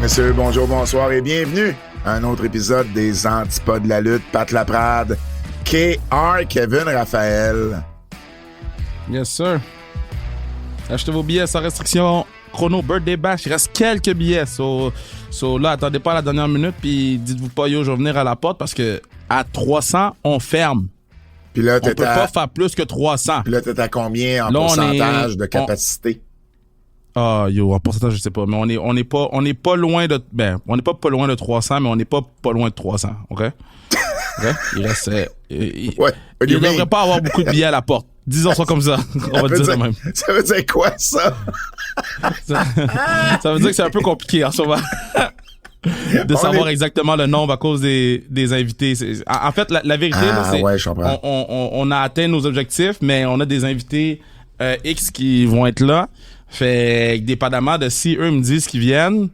messieurs, bonjour, bonsoir et bienvenue à un autre épisode des Antipodes de la lutte. Pat Laprade, KR, Kevin Raphaël. Yes, sir. Achetez vos billets sans restriction. Chrono Birthday Bash. Il reste quelques billets. So là, attendez pas à la dernière minute puis dites-vous pas, yo, je vais venir à la porte parce que à 300, on ferme. Puis là, on peut pas faire plus que 300. Puis là, t'es à combien en pourcentage de capacité? Ah, en pourcentage, je sais pas, mais on n'est pas loin de, on n'est pas loin de 300, mais on n'est pas loin de 300, OK? OK? Il reste, il devrait pas avoir beaucoup de billets à la porte. Disons ça comme ça. On va dire de même. Ça veut dire quoi, ça? ça veut dire que c'est un peu compliqué en ce moment. de savoir exactement le nombre à cause des invités. En fait, la vérité, là, c'est ouais, je comprends. On a atteint nos objectifs, mais on a des invités X qui vont être là. Fait dépendamment de si eux me disent qu'ils viennent,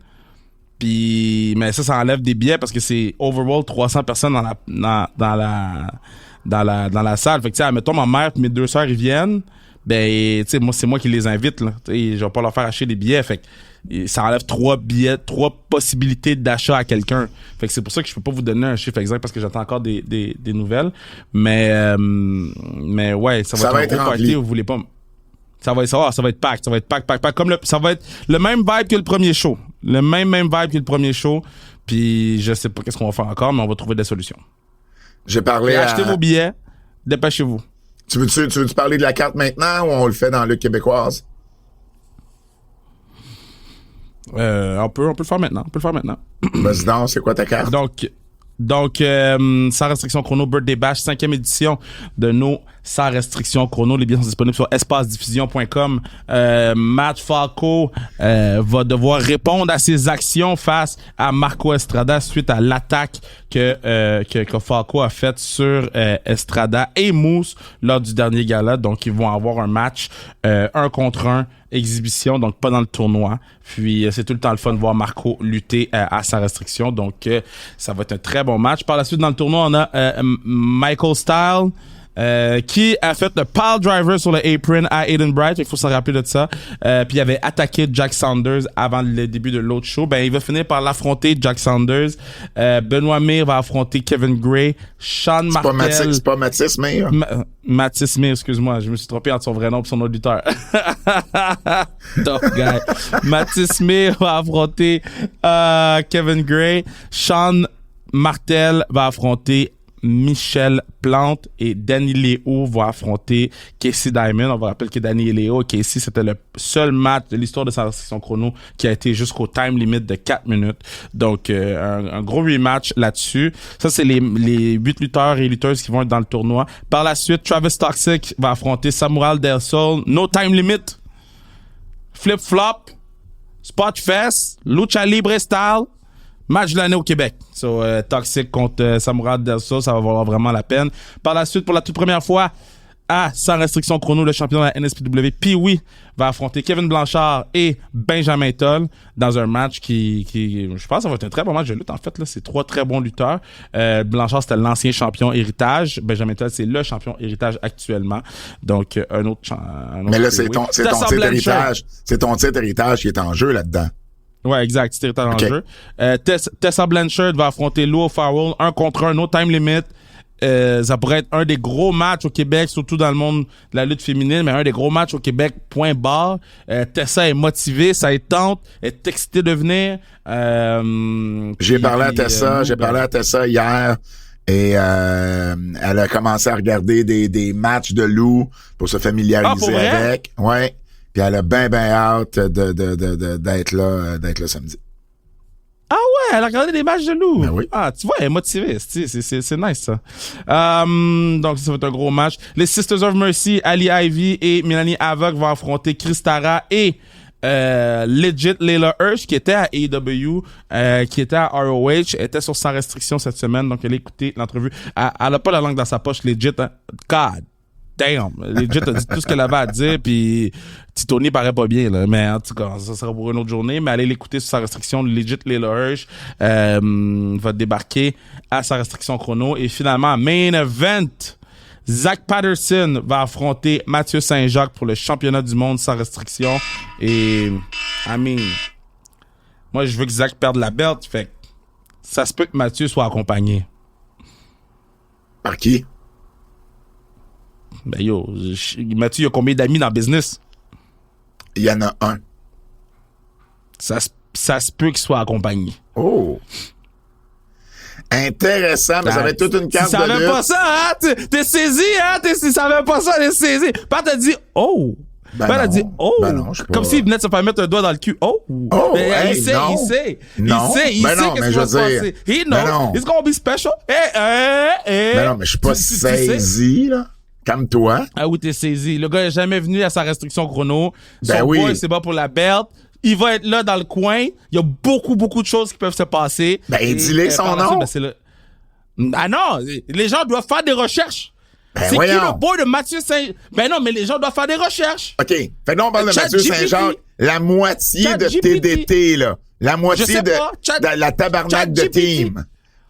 puis mais ça enlève des billets parce que c'est overall 300 personnes dans la salle. Fait que tu sais, admettons ma mère et mes deux sœurs ils viennent, ben tu sais moi c'est moi qui les invite là. Tu sais, je vais pas leur faire acheter des billets. Fait que ça enlève 3 possibilités d'achat à quelqu'un. Fait que c'est pour ça que je peux pas vous donner un chiffre exact parce que j'attends encore des nouvelles. Mais ouais, ça va être un gros party, vous voulez pas. Ça va être pack, comme ça va être le même vibe que le premier show. Le même vibe que le premier show. Puis je sais pas qu'est-ce qu'on va faire encore, mais on va trouver des solutions. J'ai parlé Achetez vos billets, dépêchez-vous. Tu veux parler de la carte maintenant ou on le fait dans la lutte québécoise? On peut le faire maintenant. Vas-y donc, c'est quoi ta carte? Donc, sans restriction chrono, Birthday Bash, 5e édition de nos sans restriction chrono. Les billets sont disponibles sur espacediffusion.com. Matt Falco va devoir répondre à ses actions face à Marco Estrada suite à l'attaque que Falco a faite sur Estrada et Moose lors du dernier gala. Donc, ils vont avoir un match 1 contre 1 exhibition, donc pas dans le tournoi. Puis c'est tout le temps le fun de voir Marco lutter à sa restriction. Donc ça va être un très bon match. Par la suite, dans le tournoi, on a Michael Style qui a fait le pile driver sur le apron à Aiden Bright. Il faut s'en rappeler de ça. Puis il avait attaqué Jack Saunders avant le début de l'autre show. Ben il va finir par l'affronter, Jack Saunders. Benoît Mir va affronter Kevin Gray. Sean Martel. C'est pas Mathis Mir? Mathis Mir, excuse-moi, je me suis trompé entre son vrai nom et son auditeur. Tough guy. Mathis Mir va affronter Kevin Gray. Sean Martel va affronter Michel Plante et Danny Léo vont affronter Casey Diamond. On va rappeler que Danny Léo et Casey, c'était le seul match de l'histoire de sa restriction chrono qui a été jusqu'au time limit de 4 minutes. Donc, un gros rematch là-dessus. Ça, c'est les 8 lutteurs et lutteuses qui vont être dans le tournoi. Par la suite, Travis Toxic va affronter Samuel Del Sol. No time limit. Flip-flop. Spot-fest. Lucha Libre style. Match de l'année au Québec. So, Toxic contre Samurai Del Sol, ça va valoir vraiment la peine. Par la suite, pour la toute première fois, sans restriction chrono, le champion de la NSPW, Pee-Wee, va affronter Kevin Blanchard et Benjamin Toll dans un match qui je pense, ça va être un très bon match de lutte. En fait, là, c'est 3 très bons lutteurs. Blanchard, c'était l'ancien champion héritage. Benjamin Toll, c'est le champion héritage actuellement. Donc, un autre mais là, c'est ton titre héritage. C'est ton titre héritage qui est en jeu là-dedans. Ouais, exact. C'était en jeu. Tessa Blanchard va affronter Lou Farrell 1 contre 1, no time limit. Ça pourrait être un des gros matchs au Québec, surtout dans le monde de la lutte féminine, mais un des gros matchs au Québec, point barre. Tessa est motivée, ça est tente, elle est excitée de venir. J'ai parlé à Tessa hier. Et elle a commencé à regarder des matchs de Lou pour se familiariser avec. Ouais. Puis elle a bien hâte d'être là samedi. Ah ouais, elle a regardé des matchs de Lou. Ben oui. Ah, tu vois, elle est motivée. C'est nice, ça. Donc, ça va être un gros match. Les Sisters of Mercy, Ali Ivy et Mélanie Havoc vont affronter Christara et Legit Layla Hirsch, qui était à AEW, qui était à ROH, était sur Sans Restriction cette semaine. Donc, elle a écouté l'entrevue. Elle a pas la langue dans sa poche, Legit. Hein. God damn. Legit a dit tout ce qu'elle avait à dire, puis Titoni paraît pas bien, là. Mais en tout cas, ça sera pour une autre journée. Mais allez l'écouter sur Sa Restriction. Legit Layla Hirsch va débarquer à Sa Restriction chrono. Et finalement, main event, Zach Patterson va affronter Mathieu Saint-Jacques pour le championnat du monde sans restriction. Et, Moi, je veux que Zach perde la belt. Fait que ça se peut que Mathieu soit accompagné. Par qui? Ben yo, Mathieu, il a combien d'amis dans le business? Il y en a un. Ça se peut qu'il soit accompagné. Oh! Intéressant, mais ça va être toute une carte si de lutte. Tu savais pas ça, hein? T'es saisi, hein? Tu savais pas ça, t'es saisi. Pat a dit, oh! Ben Pat a dit, oh! Ben non, je sais pas. Comme s'il venait de se faire mettre un doigt dans le cul. Oh! Oh! Ben, Hey, il sait. non. Il sait Ben non, qu'est-ce mais qui je va veux se passer. dire- He Ben knows. non. It's gonna be special. Ben non, mais je suis pas Tu sais. saisi, là. Comme toi. Ah oui, t'es saisi. Le gars est jamais venu à sa restriction chrono. Ben Son oui. boy, c'est bon pour la belt. Il va être là dans le coin. Il y a beaucoup de choses qui peuvent se passer. Ben, Et, dis-les son par la nom. suite, ben, c'est le... Ah non, les gens doivent faire des recherches. Ben, c'est qui voyons. le boy de Mathieu Saint... Ben non, mais les gens doivent faire des recherches. OK. Fait que là, on parle de Chat Mathieu GPT. Saint-Jacques. La moitié de ChatGPT. TDT, là. La Je moitié sais de, pas. de la tabarnak de ChatGPT. team.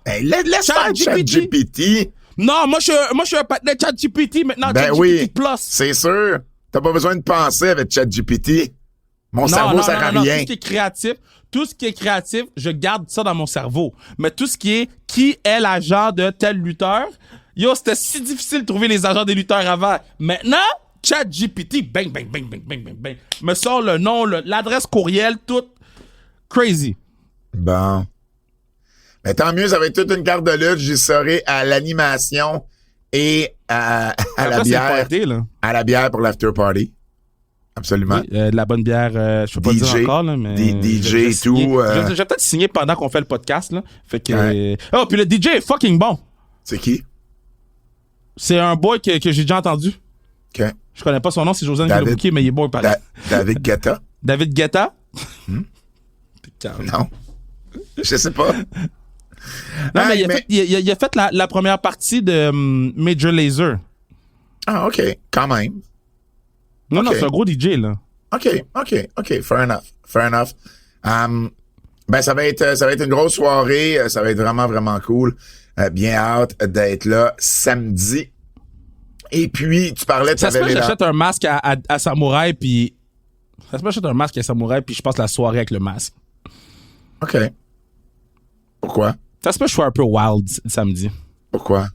Ben, laisse faire ChatGPT. ChatGPT. Non, moi, je suis un partenaire ChatGPT maintenant. Ben ChatGPT oui. Plus. C'est sûr. T'as pas besoin de penser avec ChatGPT. Mon Non, cerveau non, sert à non, rien. Tout ce qui est créatif, je garde ça dans mon cerveau. Mais tout ce qui est qui est l'agent de tel lutteur, yo, c'était si difficile de trouver les agents des lutteurs avant. Maintenant, ChatGPT, bang, bang, bang, bang, bang, bang, bang, me sort le nom, l'adresse courriel, tout crazy. Bon. Mais tant mieux, ça va être toute une carte de lutte. J'y serai à l'animation et à la Après, c'est le bière. party, là. À la bière pour l'after party. Absolument. Oui, de la bonne bière, je peux pas DJ, dire encore, là, mais... DJ je vais et signer. tout, Je vais peut-être signer pendant qu'on fait le podcast, là. Fait que... Ouais. Oh, puis le DJ est fucking bon. C'est qui? C'est un boy que j'ai déjà entendu. OK. Je connais pas son nom, c'est Josiane qui l'a David- booké, mais il est bon, il paraît. David Guetta? David Guetta? T'es calme. Non. Je sais pas. Non, mais Hey, il a fait la première partie de Major Lazer. Ah, OK. Quand même. Non, non, Ok. c'est un gros DJ, là. OK. Fair enough. Ben, ça va être une grosse soirée. Ça va être vraiment, vraiment cool. Bien hâte d'être là samedi. Et puis, tu parlais de Ça se peut que j'achète un masque à Samouraï, puis... Ça se peut que j'achète un masque à Samouraï, puis je passe la soirée avec le masque. OK. Pourquoi? Ça se peut que je sois un peu wild samedi. Pourquoi?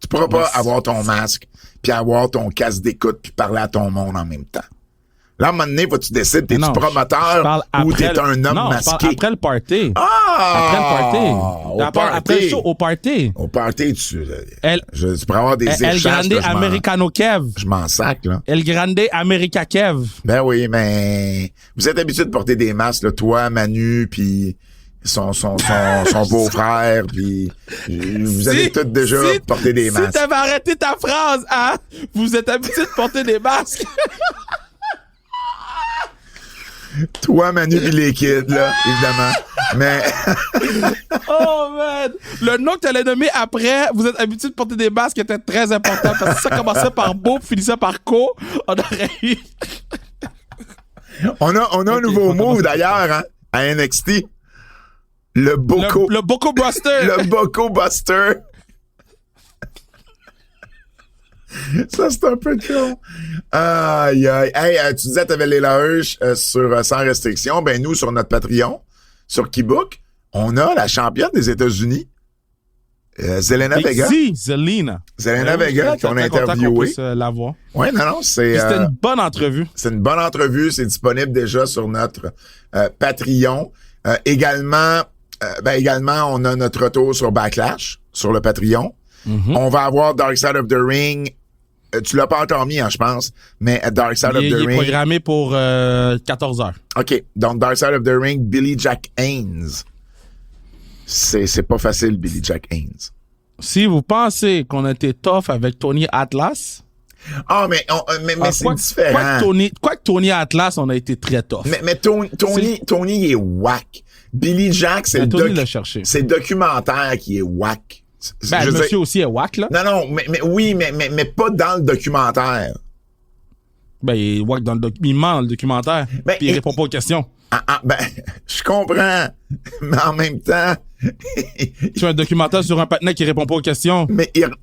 Tu pourras pas avoir ton masque, puis avoir ton casque d'écoute, puis parler à ton monde en même temps. Là, à un moment donné, faut que tu décides, t'es-tu Non, je promoteur parle ou après t'es un homme non, je masqué? parle après le party. Ah! Après le party. Au Après party. le show, au party. Au party, tu pourrais avoir des El échanges Grande que Americano Kev. je m'en sac, là. El Grande America Kev. Ben oui, mais vous êtes habitués de porter des masques, là, toi, Manu, puis son beau-frère, puis vous avez tous déjà porté des masques. Si t'avais arrêté ta phrase, hein? Vous êtes habitués de porter des masques. Toi, Manu, puis les kids, là, évidemment. Mais Oh, man! Le nom que t'allais nommer après, vous êtes habitués de porter des masques, était très important parce que ça commençait par beau, puis finissait par co. On aurait eu... on a un nouveau move, d'ailleurs, hein, à NXT. Le Boko. Le Boko Buster. Le Boko Buster. Ça, c'est un peu con. Aïe, aïe. Hey, tu disais que t'avais les loges sur Sans Restriction. Ben, nous, sur notre Patreon, sur Keybook, on a la championne des États-Unis, Zelena Vega. Zelina. Zelena Vega, qu'on a interviewé. La voix. Ouais, non, c'est... C'était une bonne entrevue. C'est une bonne entrevue. C'est disponible déjà sur notre Patreon. Également, on a notre retour sur Backlash, sur le Patreon. Mm-hmm. On va avoir Dark Side of the Ring. Tu l'as pas encore mis, hein, je pense. Mais Dark Side of the Il est Ring. programmé pour 14 heures. OK. Donc, Dark Side of the Ring, Billy Jack Haynes. C'est pas facile, Billy Jack Haynes. Si vous pensez qu'on a été tough avec Tony Atlas... Ah, mais c'est différent. Quoi que Tony Atlas, on a été très tough. Mais Tony, il est whack. Billy Jack, c'est Tony l'a cherché. C'est le documentaire qui est whack. Ben, le monsieur aussi est whack, là. Non, mais pas dans le documentaire. Ben, il est whack dans le il ment dans le documentaire. Ben, Puis il répond pas aux questions. Ben, je comprends. Mais en même temps. Tu fais un documentaire sur un patinet qui répond pas aux questions.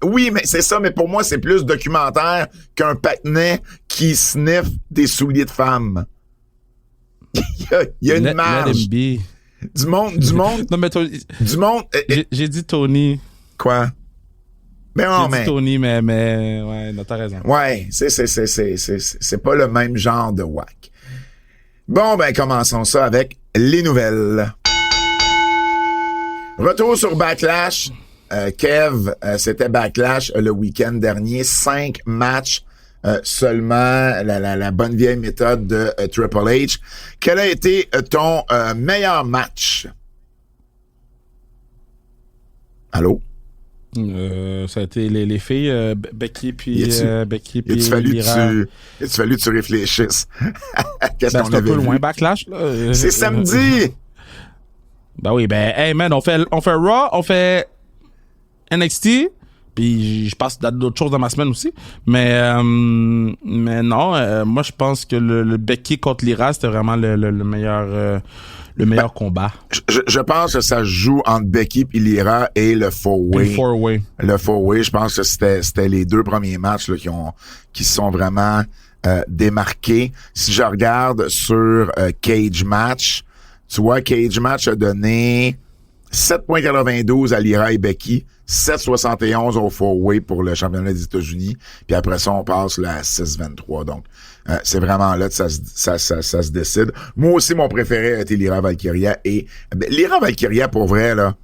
Oui, mais c'est ça, mais pour moi, c'est plus documentaire qu'un patinet qui sniffe des souliers de femme. Il y a une marge. Du monde. Non, mais du monde. J'ai dit Tony. Quoi? Ben non, J'ai dit Tony, mais ouais, non, t'as raison. Ouais, c'est pas le même genre de whack. Bon, ben, commençons ça avec les nouvelles. Retour sur Backlash. Kev, c'était Backlash le week-end dernier. 5 matchs seulement. La bonne vieille méthode de Triple H. Quel a été ton meilleur match? Allô? Ça a été les filles, Becky puis Il a fallu que tu réfléchisses. Qu'est-ce qu'on c'est un avait peu vu? loin, Backlash, là. C'est samedi! Ben oui, hey man, on fait Raw, on fait NXT, puis je passe d'autres choses dans ma semaine aussi. Mais non, moi je pense que le Becky contre Lyra, c'était vraiment le meilleur combat. Je pense que ça se joue entre Becky et Lyra et le four-way. Le four-way, je pense que c'était les 2 premiers matchs là, qui sont vraiment démarqués. Si je regarde sur Cage Match, tu vois, Cage Match a donné 7.92 à Lyra et Becky, 7.71 au four-way pour le championnat des États-Unis, puis après ça, on passe là, à 6.23. Donc, c'est vraiment là que ça se décide. Moi aussi, mon préféré a été Lyra Valkyria. Et Lyra Valkyria, pour vrai, là,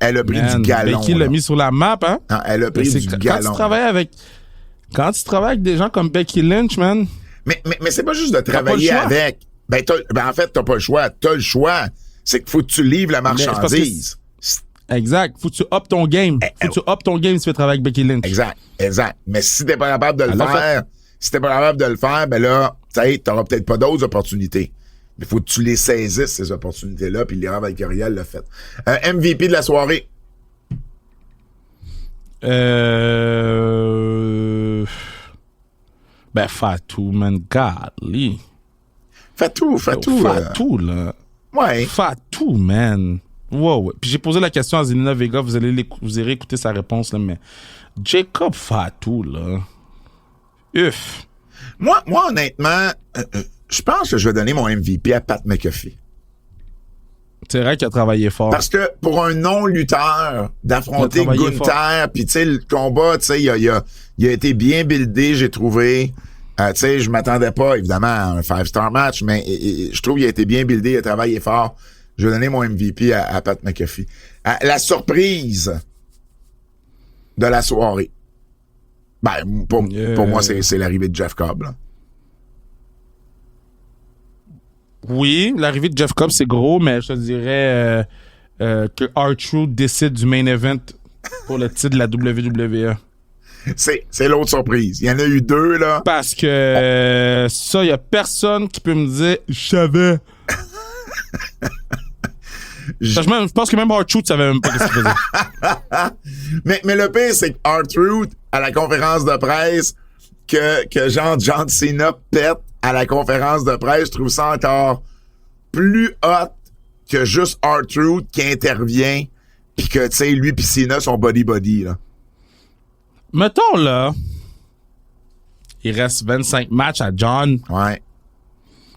elle a pris du galon. Becky l'a mis sur la map, hein? Non, elle a pris du galon. Quand tu travailles avec des gens comme Becky Lynch, man. Mais c'est pas juste de travailler avec. En fait, t'as pas le choix. T'as le choix. C'est qu'il faut que tu livres la marchandise. Exact. Faut que tu up ton game. Faut que tu up ton game si tu veux travailler avec Becky Lynch. Exact. Mais si t'es pas capable de le faire, ben là, tu sais, t'auras peut-être pas d'autres opportunités. Mais faut que tu les saisisses, ces opportunités-là, puis Lyra Valkyria l'a fait. MVP de la soirée. Fatou, man. Golly. Fatou, là. Ouais. Fatou, man. Wow. Puis j'ai posé la question à Zelina Vega, vous irez écouter sa réponse, là, mais Jacob Fatou, là. Moi, honnêtement, je pense que je vais donner mon MVP à Pat McAfee. C'est vrai qu'il a travaillé fort. Parce que pour un non-lutteur, d'affronter Gunther, puis tu sais, le combat, tu sais, il a été bien buildé, j'ai trouvé. Tu sais, je m'attendais pas, évidemment, à un 5-star match, mais je trouve qu'il a été bien buildé, il a travaillé fort. Je vais donner mon MVP à Pat McAfee. La surprise de la soirée. Ben, pour moi, c'est l'arrivée de Jeff Cobb, là. Oui, l'arrivée de Jeff Cobb, c'est gros, mais je te dirais que R-Truth décide du main event pour le titre de la WWE. C'est l'autre surprise. Il y en a eu 2, là. Parce que ça, il y a personne qui peut me dire « Je savais ». Je pense que même R-Truth savait même pas ce qu'il faisait. mais le pire, c'est que R-Truth, à la conférence de presse, que genre John Cena pète à la conférence de presse, je trouve ça encore plus hot que juste R-Truth qui intervient pis que, tu sais, lui pis Cena sont body-body, là. Mettons, là, il reste 25 matchs à John. Ouais.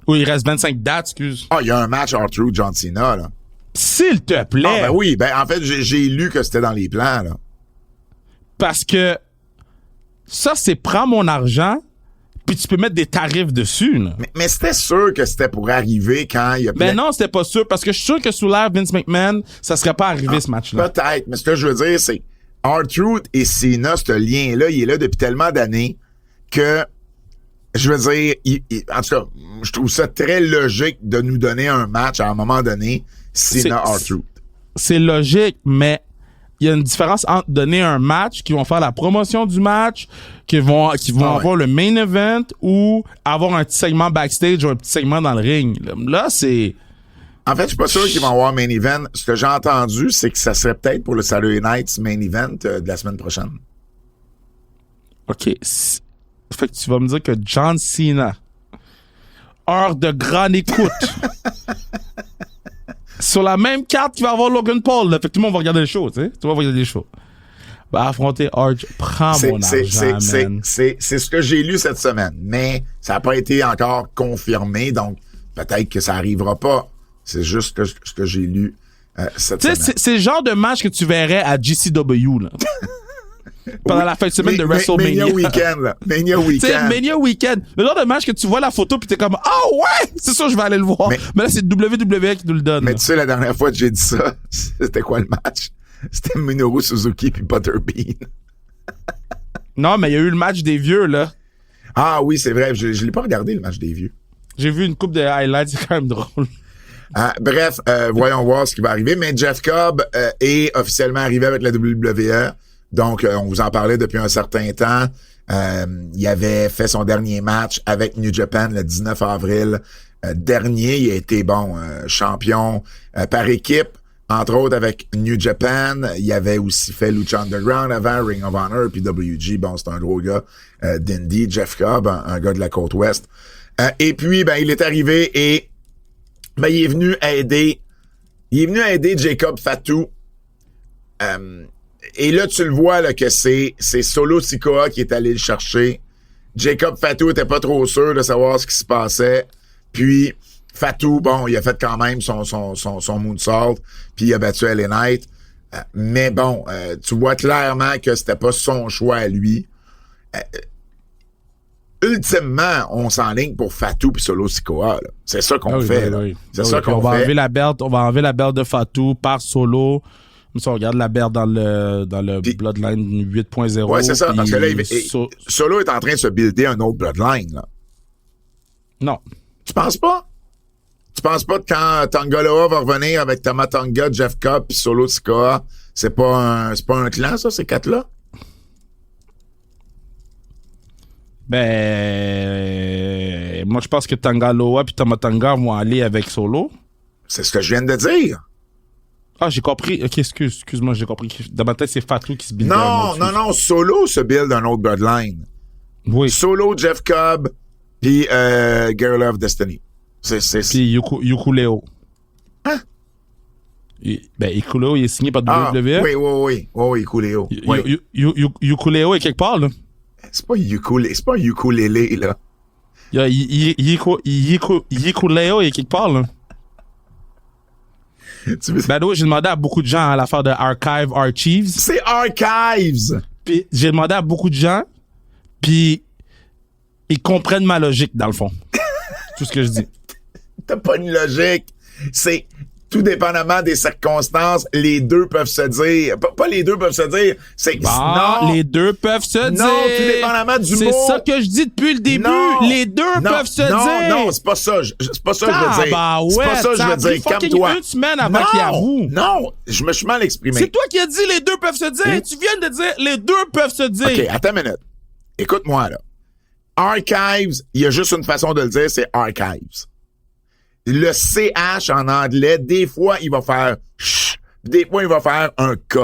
Ou il reste 25 dates, excuse. Ah, il y a un match R-Truth, John Cena, là. S'il te plaît. Ah, ben oui. Ben, en fait, j'ai lu que c'était dans les plans, là. Parce que ça, c'est prends mon argent, puis tu peux mettre des tarifs dessus, là. Mais c'était sûr que c'était pour arriver quand il y a... Ben non, c'était pas sûr, parce que je suis sûr que sous l'ère Vince McMahon, ça serait pas arrivé, ce match-là. Peut-être, mais ce que je veux dire, c'est R-Truth et Cena, ce lien-là, il est là depuis tellement d'années que, je veux dire, en tout cas, je trouve ça très logique de nous donner un match à un moment donné, Cena R-Truth. C'est logique, mais il y a une différence entre donner un match, qui vont faire la promotion du match, qui vont avoir le main event, ou avoir un petit segment backstage ou un petit segment dans le ring. Là, c'est... En fait, je suis pas sûr qu'ils vont avoir main event. Ce que j'ai entendu, c'est que ça serait peut-être pour le Saturday Night's main event de la semaine prochaine. OK. Fait que tu vas me dire que John Cena, heure de grande écoute, sur la même carte qu'il va avoir Logan Paul, là. Fait que tout le monde va regarder le show, tu sais. Tout le monde va regarder le show. Va affronter Arch. Prends mon argent, man. C'est ce que j'ai lu cette semaine, mais ça n'a pas été encore confirmé, donc peut-être que ça arrivera pas. C'est juste ce que j'ai lu cette semaine. C'est le genre de match que tu verrais à GCW, là. Pendant la fin de semaine de WrestleMania. Mania Weekend, là. Mania Weekend. Mania Weekend. Le genre de match que tu vois la photo pis t'es comme, oh ouais! C'est sûr, je vais aller le voir. Mais là, c'est WWE qui nous le donne. Mais là. tu sais, la dernière fois que j'ai dit ça, c'était quoi le match? C'était Minoru Suzuki puis Butterbean. Non, mais il y a eu le match des vieux, là. Ah oui, c'est vrai. Je l'ai pas regardé, le match des vieux. J'ai vu une coupe de highlights, c'est quand même drôle. Bref, voyons voir ce qui va arriver. Mais Jeff Cobb est officiellement arrivé avec la WWE. Donc, on vous en parlait depuis un certain temps. Il avait fait son dernier match avec New Japan le 19 avril dernier. Il a été, champion par équipe, entre autres avec New Japan. Il avait aussi fait Lucha Underground avant, Ring of Honor, puis WG. Bon, c'est un gros gars d'indie. Jeff Cobb, un gars de la côte ouest. Et puis, il est arrivé et il est venu aider Jacob Fatu. Et là, tu le vois là, que c'est Solo Sikoa qui est allé le chercher. Jacob Fatu était pas trop sûr de savoir ce qui se passait. Puis Fatu, il a fait quand même son moonsault, puis il a battu LA Knight. Mais tu vois clairement que c'était pas son choix à lui. Ultimement, on s'enligne pour Fatu puis Solo Sikoa. Là. C'est ça qu'on fait. Oui. C'est ça qu'on fait. On va enlever la belt de Fatu par Solo. Comme ça, on regarde la belt dans le puis, Bloodline 8.0. Ouais, c'est ça. Parce que là, Solo est en train de se builder un autre Bloodline. Là. Non. Tu penses pas? Tu penses pas que quand Tangaloa va revenir avec Tama Tonga, Jeff Cobb puis Solo Sikoa, c'est pas un clan, ça, ces quatre-là? Moi, je pense que Tangaloa puis Tama Tonga vont aller avec Solo. C'est ce que je viens de dire. Ah, j'ai compris. Ok, excuse-moi, j'ai compris. Dans ma tête, c'est Fatu qui se build. Non. Solo se build un autre Bloodline. Oui. Solo, Jeff Cobb, puis Guerrilla of Destiny. Puis Yukuleo. Hein? Yukuleo, il est signé par WWE. Oui, Yukuleo. Yukuleo est quelque part, là. C'est pas un ukulélé, là. Yukuleo est quelque part, là. J'ai demandé à beaucoup de gens à l'affaire de Archive Archives. C'est Archives! Puis j'ai demandé à beaucoup de gens, puis ils comprennent ma logique, dans le fond. Tout ce que je dis. T'as pas une logique. C'est tout dépendamment des circonstances, les deux peuvent se dire. Pas les deux peuvent se dire. Non, les deux peuvent se dire. Non, tout dépendamment du mot. C'est ça que je dis depuis le début. Les deux peuvent se dire. Non, c'est pas ça. C'est pas ça que je veux dire. C'est pas ça que je veux dire. Calme-toi. Une semaine avant qu'il avoue. Non, je me suis mal exprimé. C'est toi qui as dit les deux peuvent se dire. Tu viens de dire les deux peuvent se dire. OK, attends une minute. Écoute-moi, là. Archives, il y a juste une façon de le dire, c'est Archives. Le CH en anglais, des fois, il va faire ch, des fois, il va faire un K.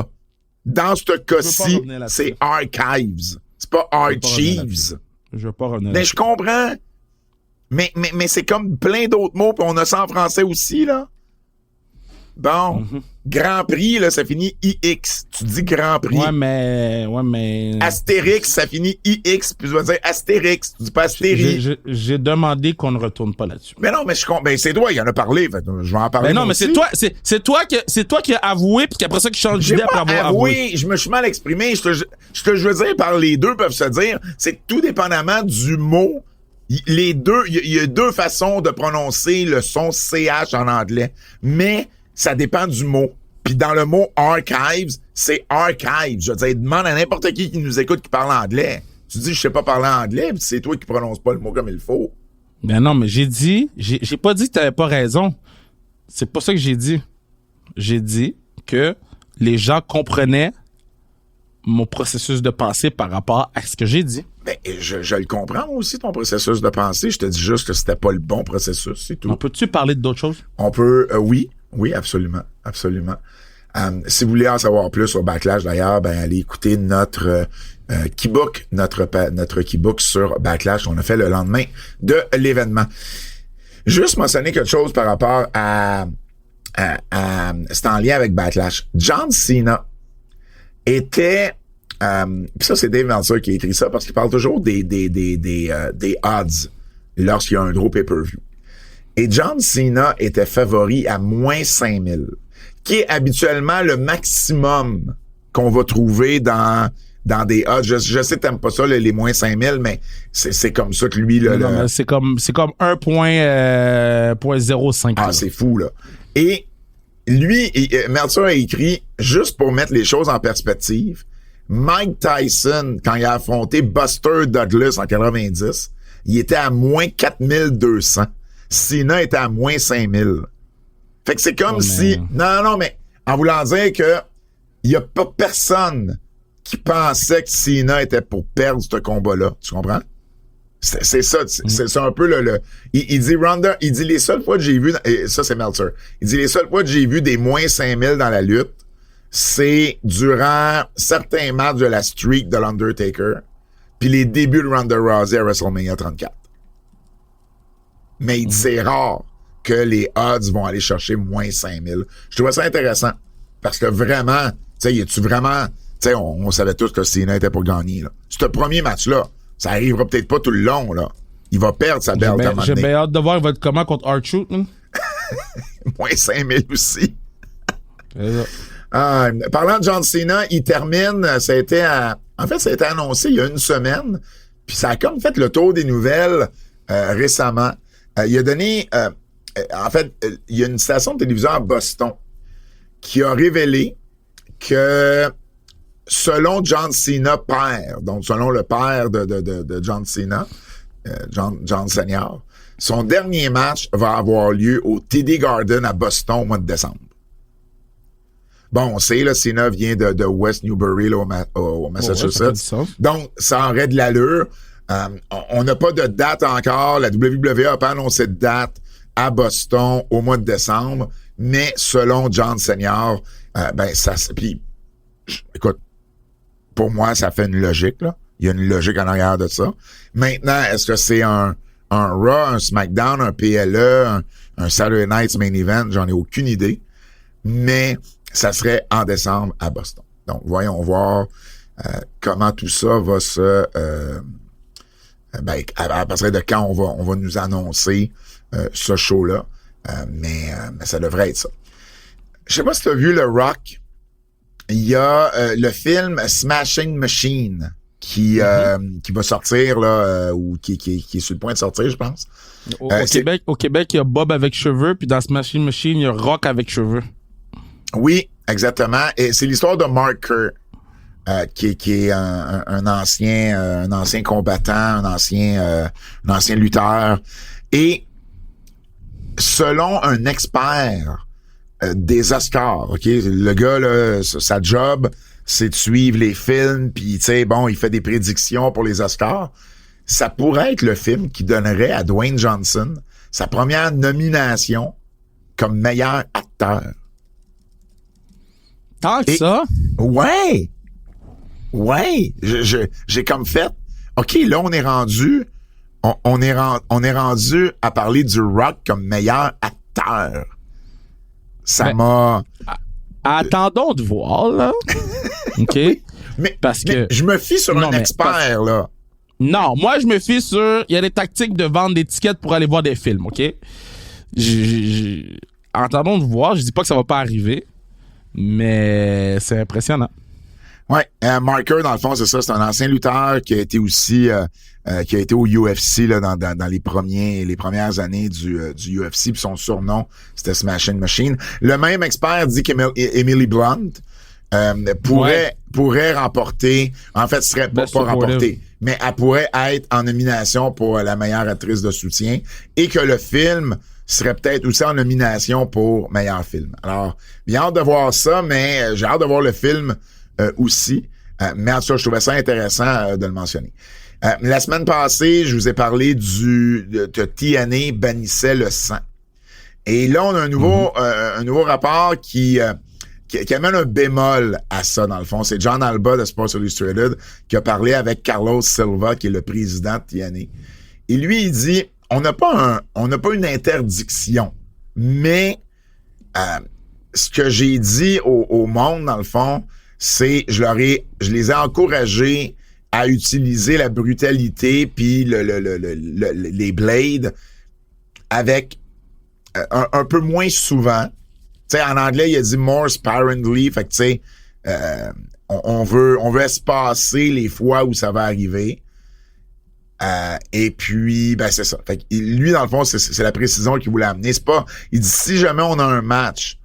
Dans ce cas-ci, c'est Archives. C'est pas Archives. Je veux pas revenir. Mais je comprends. Mais c'est comme plein d'autres mots, puis on a ça en français aussi, là. Bon. Grand Prix, là, ça finit IX. Tu dis Grand Prix. Ouais, mais... Astérix, ça finit IX, puis tu vas dire Astérix. Tu dis pas Astérie. J'ai demandé qu'on ne retourne pas là-dessus. Mais non, mais c'est toi, il en a parlé. Fait, je vais en parler. Mais non, mais c'est toi qui as avoué, puis qu'après ça, qui change d'idée après avoir avoué. Je me suis mal exprimé. Ce que je veux dire par les deux peuvent se dire, c'est que tout dépendamment du mot, les deux, il y a deux façons de prononcer le son CH en anglais. Mais ça dépend du mot. Puis dans le mot archives, c'est archives. Je veux dire, demande à n'importe qui nous écoute qui parle anglais. Tu dis, je sais pas parler anglais, puis c'est toi qui prononces pas le mot comme il faut. Ben non, mais j'ai pas dit que t'avais pas raison. C'est pas ça que j'ai dit. J'ai dit que les gens comprenaient mon processus de pensée par rapport à ce que j'ai dit. Ben, je le comprends aussi, ton processus de pensée. Je te dis juste que c'était pas le bon processus, c'est tout. On peut-tu parler d'autres choses? On peut, oui, absolument. Si vous voulez en savoir plus sur Backlash, d'ailleurs, allez écouter notre Keybook, notre Keybook sur Backlash qu'on a fait le lendemain de l'événement. Juste mentionner quelque chose par rapport à c'est en lien avec Backlash. John Cena était puis ça, c'est Dave Meltzer qui a écrit ça parce qu'il parle toujours des odds lorsqu'il y a un gros pay-per-view. Et John Cena était favori à moins 5000, qui est habituellement le maximum qu'on va trouver dans des odds. Je sais que t'aimes pas ça, les moins 5000, mais c'est comme ça que lui... Non, c'est comme 1.05. Ah, c'est fou, là. Et lui, Meltzer a écrit, juste pour mettre les choses en perspective, Mike Tyson, quand il a affronté Buster Douglas en 90, il était à moins 4200. Cena était à moins 5000. Fait que c'est comme si... Non, mais en voulant dire que il y a pas personne qui pensait que Cena était pour perdre ce combat-là. Tu comprends? C'est ça, c'est un peu le... Il dit Ronda, il dit les seules fois que j'ai vu... Et ça, c'est Meltzer. Il dit les seules fois que j'ai vu des moins 5000 dans la lutte, c'est durant certains matchs de la streak de l'Undertaker, puis les débuts de Ronda Rousey à WrestleMania 34. Mais il dit c'est rare que les odds vont aller chercher moins 5000. Je trouve ça intéressant. Parce que vraiment, tu sais, tu vraiment... Tu sais, on savait tous que Cena était pour gagner, là. Ce premier match-là, ça arrivera peut-être pas tout le long, là. Il va perdre sa belle. J'ai bien hâte de voir il va être comment contre R-Truth, hein? Moins 5000 aussi. Parlant de John Cena, il termine, ça a été annoncé il y a une semaine, puis ça a comme fait le tour des nouvelles récemment. Il a donné, il y a une station de télévision à Boston qui a révélé que selon John Cena père, donc selon le père de John Cena, John Senior, son dernier match va avoir lieu au TD Garden à Boston au mois de décembre. Bon, on sait, là, Cena vient de West Newbury, là, au Massachusetts. Ouais, donc, ça aurait de l'allure. On n'a pas de date encore. La WWE n'a pas annoncé de date à Boston au mois de décembre. Mais selon John Senior, puis, écoute, pour moi, ça fait une logique, là. Il y a une logique en arrière de ça. Maintenant, est-ce que c'est un Raw, un SmackDown, un PLE, un Saturday Night's Main Event? J'en ai aucune idée. Mais ça serait en décembre à Boston. Donc, voyons voir comment tout ça va se... à partir de quand on va nous annoncer ce show-là. Mais ça devrait être ça. Je sais pas si tu as vu le Rock. Il y a le film Smashing Machine qui va sortir, là, ou qui est sur le point de sortir, je pense. Au Québec, il y a Bob avec cheveux, puis dans Smashing Machine, il y a Rock avec cheveux. Oui, exactement. Et c'est l'histoire de Mark Kerr, qui est un ancien combattant, un ancien lutteur. Et selon un expert des Oscars, ok, le gars là, sa job, c'est de suivre les films, puis tu sais, bon, il fait des prédictions pour les Oscars. Ça pourrait être le film qui donnerait à Dwayne Johnson sa première nomination comme meilleur acteur. Tant que ça? Ouais! J'ai comme fait, OK, là, on est rendu à parler du Rock comme meilleur acteur. Ça m'a... Attendons de voir, là. OK? mais que je me fie sur un expert, là. Non, moi, je me fie sur... Il y a des tactiques de vendre des tickets pour aller voir des films, OK? Attendons de voir. Je dis pas que ça va pas arriver, mais c'est impressionnant. Ouais, Mark Kerr, dans le fond, c'est ça. C'est un ancien lutteur qui a été aussi... qui a été au UFC là, dans les premières années du UFC, puis son surnom, c'était Smashing Machine. Le même expert dit qu'Emily Blunt pourrait remporter, en fait, serait pas remporter, mais elle pourrait être en nomination pour la meilleure actrice de soutien, et que le film serait peut-être aussi en nomination pour meilleur film. Alors, bien hâte de voir ça, mais j'ai hâte de voir le film aussi. Mais en tout cas, je trouvais ça intéressant de le mentionner. La semaine passée, je vous ai parlé de TNA bannissait le sang. Et là, on a un nouveau rapport qui amène un bémol à ça, dans le fond. C'est John Alba de Sports Illustrated qui a parlé avec Carlos Silva, qui est le président de TNA. Et lui, il dit, on n'a pas une interdiction, mais ce que j'ai dit au monde, dans le fond, c'est, je les ai encouragés à utiliser la brutalité puis les blades avec un peu moins souvent. Tu sais, en anglais, il a dit more sparingly. Fait que, tu sais, on veut espacer les fois où ça va arriver. Et puis, ben, c'est ça. Fait que lui, dans le fond, c'est la précision qu'il voulait amener. C'est pas, il dit, si jamais on a un match,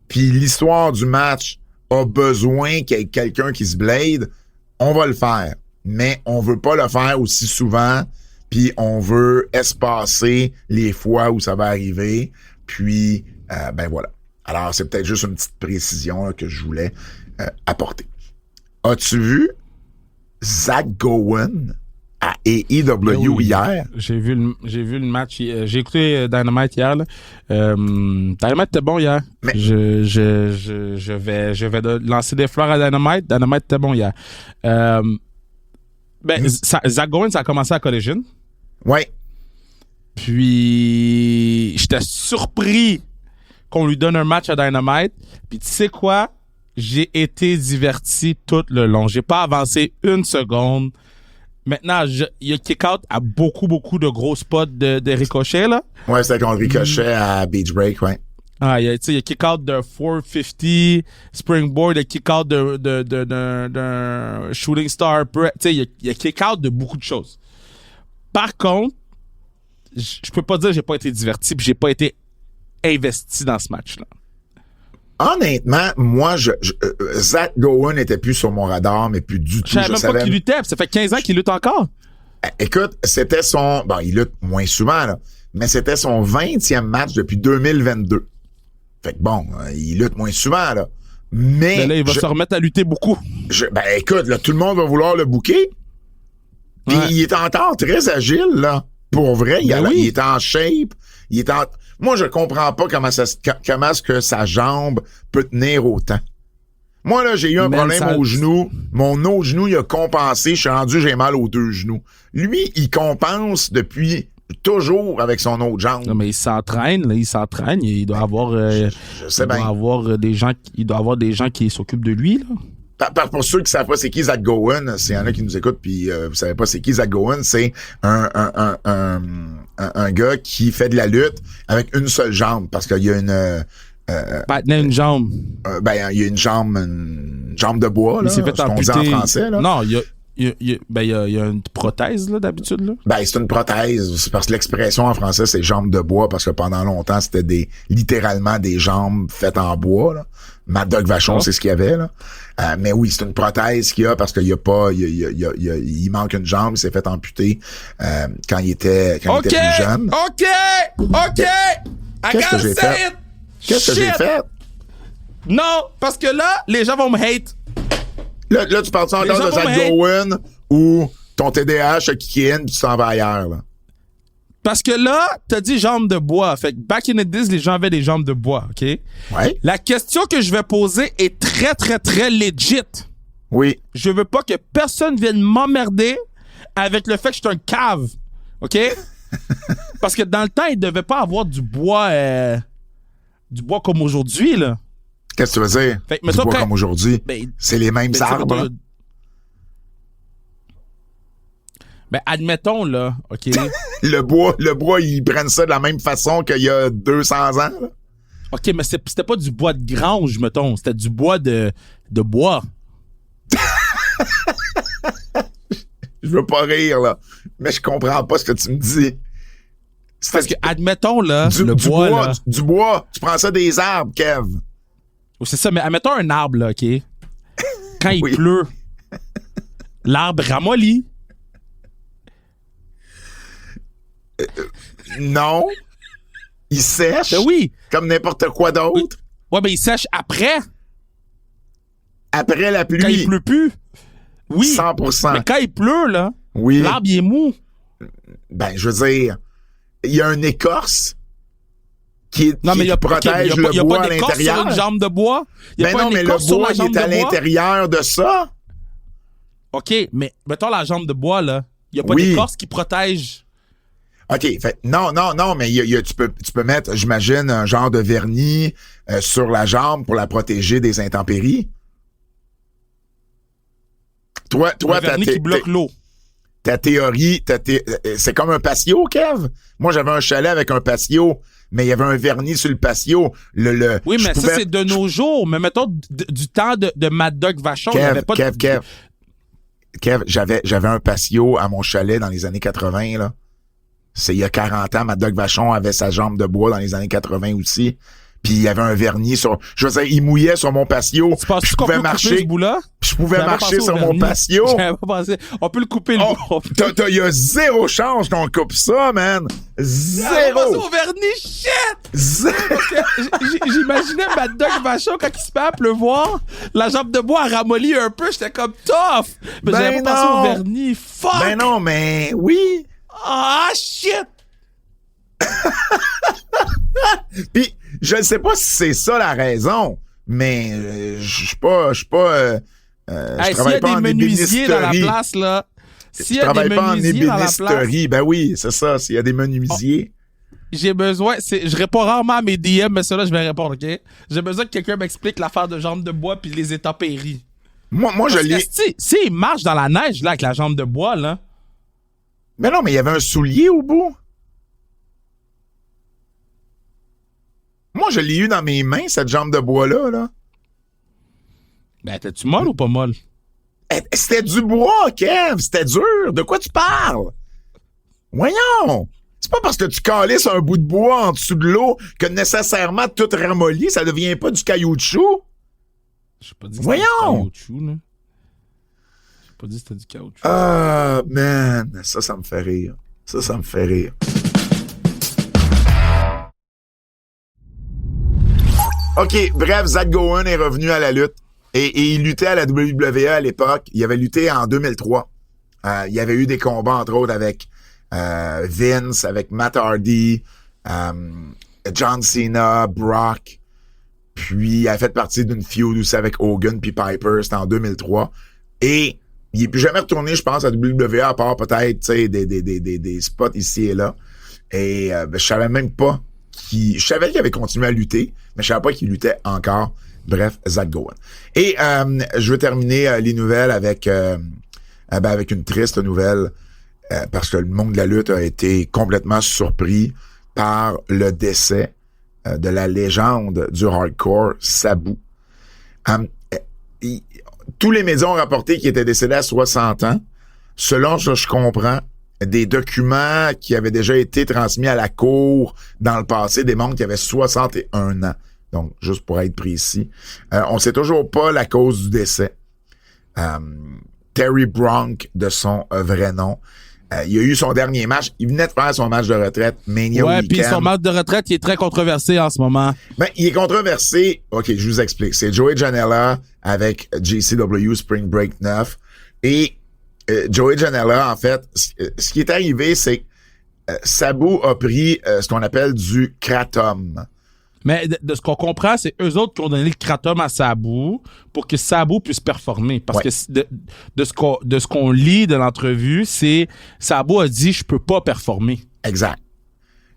puis l'histoire du match a besoin qu'il y ait quelqu'un qui se blade, on va le faire. Mais on veut pas le faire aussi souvent, puis on veut espacer les fois où ça va arriver. Puis, ben voilà. Alors, c'est peut-être juste une petite précision là, que je voulais apporter. As-tu vu Zach Gowen à AEW hier? J'ai vu le match. J'ai écouté Dynamite hier. Là. Dynamite était bon hier. Mais... Je vais lancer des fleurs à Dynamite. Dynamite était bon hier. Zach Gowen, ça a commencé à Collision. Ouais. Puis j'étais surpris qu'on lui donne un match à Dynamite. Puis tu sais quoi? J'ai été diverti tout le long. J'ai pas avancé une seconde. Maintenant, il y a kick-out à beaucoup de gros spots de Ricochet, là. Ouais, c'était contre Ricochet à Beach Break, ouais. Ah, il y a kick-out de 450, Springboard, il y a kick-out d'un Shooting Star. Tu sais, il y a kick-out de beaucoup de choses. Par contre, je peux pas dire que j'ai pas été diverti puis j'ai pas été investi dans ce match-là. Honnêtement, moi, Zach Gowen n'était plus sur mon radar, mais plus du tout. Je savais même pas qu'il luttait. Ça fait 15 ans qu'il lutte encore. Écoute, c'était son... Bon, il lutte moins souvent, là, mais c'était son 20e match depuis 2022. Fait que bon, il lutte moins souvent, là. Mais là, il va se remettre à lutter beaucoup. Ben écoute, là, tout le monde va vouloir le booker. Puis il est encore très agile, là. Pour vrai, il est en shape. Moi, je comprends pas comment est-ce que sa jambe peut tenir autant. Moi, là, j'ai eu un problème au genou. Mon autre genou, il a compensé. Je suis rendu, j'ai mal aux deux genoux. Lui, il compense depuis toujours avec son autre jambe. Non, mais il s'entraîne, là. Il doit avoir, je sais bien. Il doit avoir des gens qui s'occupent de lui, là. Pour ceux qui savent pas c'est qui Zach Gowen, s'il y en a qui nous écoutent puis vous savez pas c'est qui Zach Gowen, c'est un gars qui fait de la lutte avec une seule jambe parce qu'il y a une jambe. Il y a une jambe de bois là, il s'est fait amputer. On dit en français là. Non, il y a une prothèse là d'habitude là. C'est une prothèse, c'est parce que l'expression en français c'est jambe de bois parce que pendant longtemps c'était littéralement des jambes faites en bois là. Mad Dog Vachon, c'est ce qu'il y avait là. Mais oui, c'est une prothèse qu'il a parce qu'il y a pas, il manque une jambe, il s'est fait amputer quand il était plus jeune. OK. Qu'est-ce que j'ai fait? Qu'est-ce que j'ai fait? Non, parce que là, les gens vont me hate. Là, tu parles encore de Zach Gowen ou ton TDAH a kické in puis tu t'en vas ailleurs là. Parce que là, t'as dit jambes de bois. Fait que back in the days, les gens avaient des jambes de bois, OK? Ouais. La question que je vais poser est très, très, très legit. Oui. Je veux pas que personne vienne m'emmerder avec le fait que je suis un cave, OK? Parce que dans le temps, il devait pas avoir du bois comme aujourd'hui, là. Qu'est-ce que tu veux dire? Fait que, du bois comme aujourd'hui? C'est les mêmes arbres. Admettons, là, OK? le bois, ils prennent ça de la même façon qu'il y a 200 ans, là. OK, mais c'était pas du bois de grange, mettons. C'était du bois de bois. Je veux pas rire, là. Mais je comprends pas ce que tu me dis. Parce que, admettons, là, du bois, tu prends ça des arbres, Kev. C'est ça, mais admettons un arbre, là, OK? Quand il pleut, l'arbre ramollit. Non. Il sèche. Oui. Comme n'importe quoi d'autre. Ouais, mais il sèche après. Après la pluie. Quand il pleut plus. Oui. 100%. Mais quand il pleut, là, l'arbre, il est mou. Je veux dire, il y a une écorce qui protège le bois à l'intérieur. Il n'y a pas une jambe de bois. Mais le bois, il est à l'intérieur de ça. OK, mais mettons la jambe de bois, là. Il n'y a pas d'écorce qui protège. OK, fait non, mais tu peux mettre, j'imagine, un genre de vernis sur la jambe pour la protéger des intempéries. Toi, un vernis qui bloque l'eau. Ta théorie, c'est comme un patio, Kev. Moi, j'avais un chalet avec un patio. mais il y avait un vernis sur le patio. Oui, mais ça, c'est de nos jours. Mais mettons, du temps de Mad Dog Vachon, il n'y avait pas Kev, j'avais un patio à mon chalet dans les années 80, là. C'est il y a 40 ans. Mad Dog Vachon avait sa jambe de bois dans les années 80 aussi. Puis il y avait un vernis sur... Je veux dire, il mouillait sur mon patio. Je pouvais marcher. Je pouvais marcher sur mon patio. J'avais pas pensé. On peut le couper, le bout. Il y a zéro chance qu'on coupe ça, man. Zéro. J'avais pensé au vernis, shit! Zéro. J'imaginais Mad Dog Vachon quand il se met à pleuvoir. La jambe de bois a ramolli un peu. J'étais comme tough. Mais j'avais pas pensé au vernis. Fuck! Ben non, mais oui. Ah, shit! Puis, je ne sais pas si c'est ça la raison, mais je travaille pas en ébénisterie. Dans la place, là. Je travaille pas en ébénisterie. Ben oui, c'est ça. S'il y a des menuisiers. J'ai besoin, je réponds rarement à mes DM, mais ceux-là, je vais répondre, OK? J'ai besoin que quelqu'un m'explique l'affaire de jambe de bois puis les intempéries. Moi, je l'ai. Si il marche dans la neige, là, avec la jambe de bois, là. Mais non, mais il y avait un soulier au bout. Moi, je l'ai eu dans mes mains, cette jambe de bois-là, là. Ben, t'es-tu molle ou pas molle? C'était du bois, Kev. C'était dur. De quoi tu parles? Voyons. C'est pas parce que tu calisses un bout de bois en dessous de l'eau que nécessairement tout ramolli, ça devient pas du caoutchouc. J'ai pas dit que c'était du caoutchouc, là. J'ai pas dit que c'était du caoutchouc. Ah, man. Ça me fait rire. Ça me fait rire. OK, bref, Zach Gowen est revenu à la lutte et il luttait à la WWE à l'époque. Il avait lutté en 2003. Il y avait eu des combats, entre autres, avec Vince, avec Matt Hardy, John Cena, Brock. Puis, il a fait partie d'une feud aussi avec Hogan puis Piper. C'était en 2003. Et il n'est plus jamais retourné, je pense, à WWE, à part peut-être, tu sais, des spots ici et là. Et je savais même pas je savais qu'il avait continué à lutter, mais je savais pas qu'il luttait encore. Bref, Zach Gowen. Et je veux terminer les nouvelles avec une triste nouvelle, parce que le monde de la lutte a été complètement surpris par le décès de la légende du hardcore, Sabu. Tous les médias ont rapporté qu'il était décédé à 60 ans. Selon ce que je comprends, des documents qui avaient déjà été transmis à la cour dans le passé démontrent qu'il avait 61 ans. Donc, juste pour être précis. On sait toujours pas la cause du décès. Terry Bronk, de son vrai nom. Il a eu son dernier match. Il venait de faire son match de retraite, Mania Weekend. Puis son match de retraite, il est très controversé en ce moment. Ben, il est controversé. OK, je vous explique. C'est Joey Janela avec JCW Spring Break 9. Et Joey Janela, en fait, ce qui est arrivé, c'est que Sabu a pris ce qu'on appelle du kratom. Mais de ce qu'on comprend, c'est eux autres qui ont donné le kratom à Sabu pour que Sabu puisse performer. Parce que de ce qu'on lit de l'entrevue, c'est Sabu a dit « je peux pas performer ». Exact.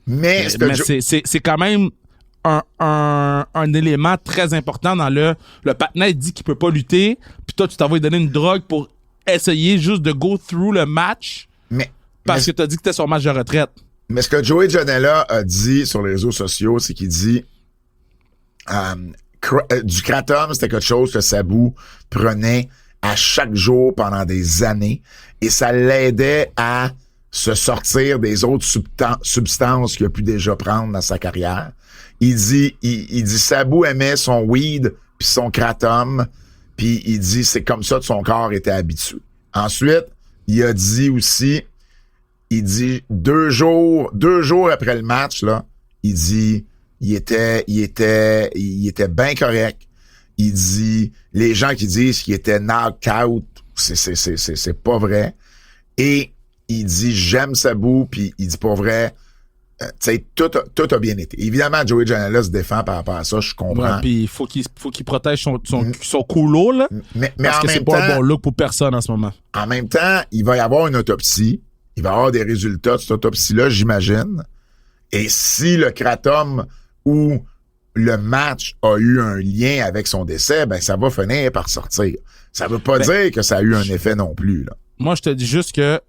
Mais c'est quand même un élément très important dans le patinet dit qu'il peut pas lutter, puis toi, tu t'en vas lui donner une drogue pour essayer juste de go through le match parce que tu as dit que c'était son match de retraite. Mais ce que Joey Janela a dit sur les réseaux sociaux, c'est qu'il dit du kratom, c'était quelque chose que Sabu prenait à chaque jour pendant des années et ça l'aidait à se sortir des autres substances qu'il a pu déjà prendre dans sa carrière. Il dit Sabu aimait son weed puis son kratom, puis il dit c'est comme ça que son corps était habitué. Ensuite, il a dit aussi, il dit deux jours après le match là, il dit il était bien correct. Il dit les gens qui disent qu'il était knock-out, c'est pas vrai. Et il dit j'aime Sabu, puis il dit pas vrai. Tu sais, tout a bien été. Évidemment, Joey Janela se défend par rapport à ça, je comprends. Ouais, puis il faut qu'il protège son coulo, là. Mais parce que c'est pas un bon look pour personne en ce moment. En même temps, il va y avoir une autopsie. Il va y avoir des résultats de cette autopsie-là, j'imagine. Et si le kratom ou le match a eu un lien avec son décès, ben ça va finir par sortir. Ça veut pas dire que ça a eu un effet non plus, là. Moi, je te dis juste que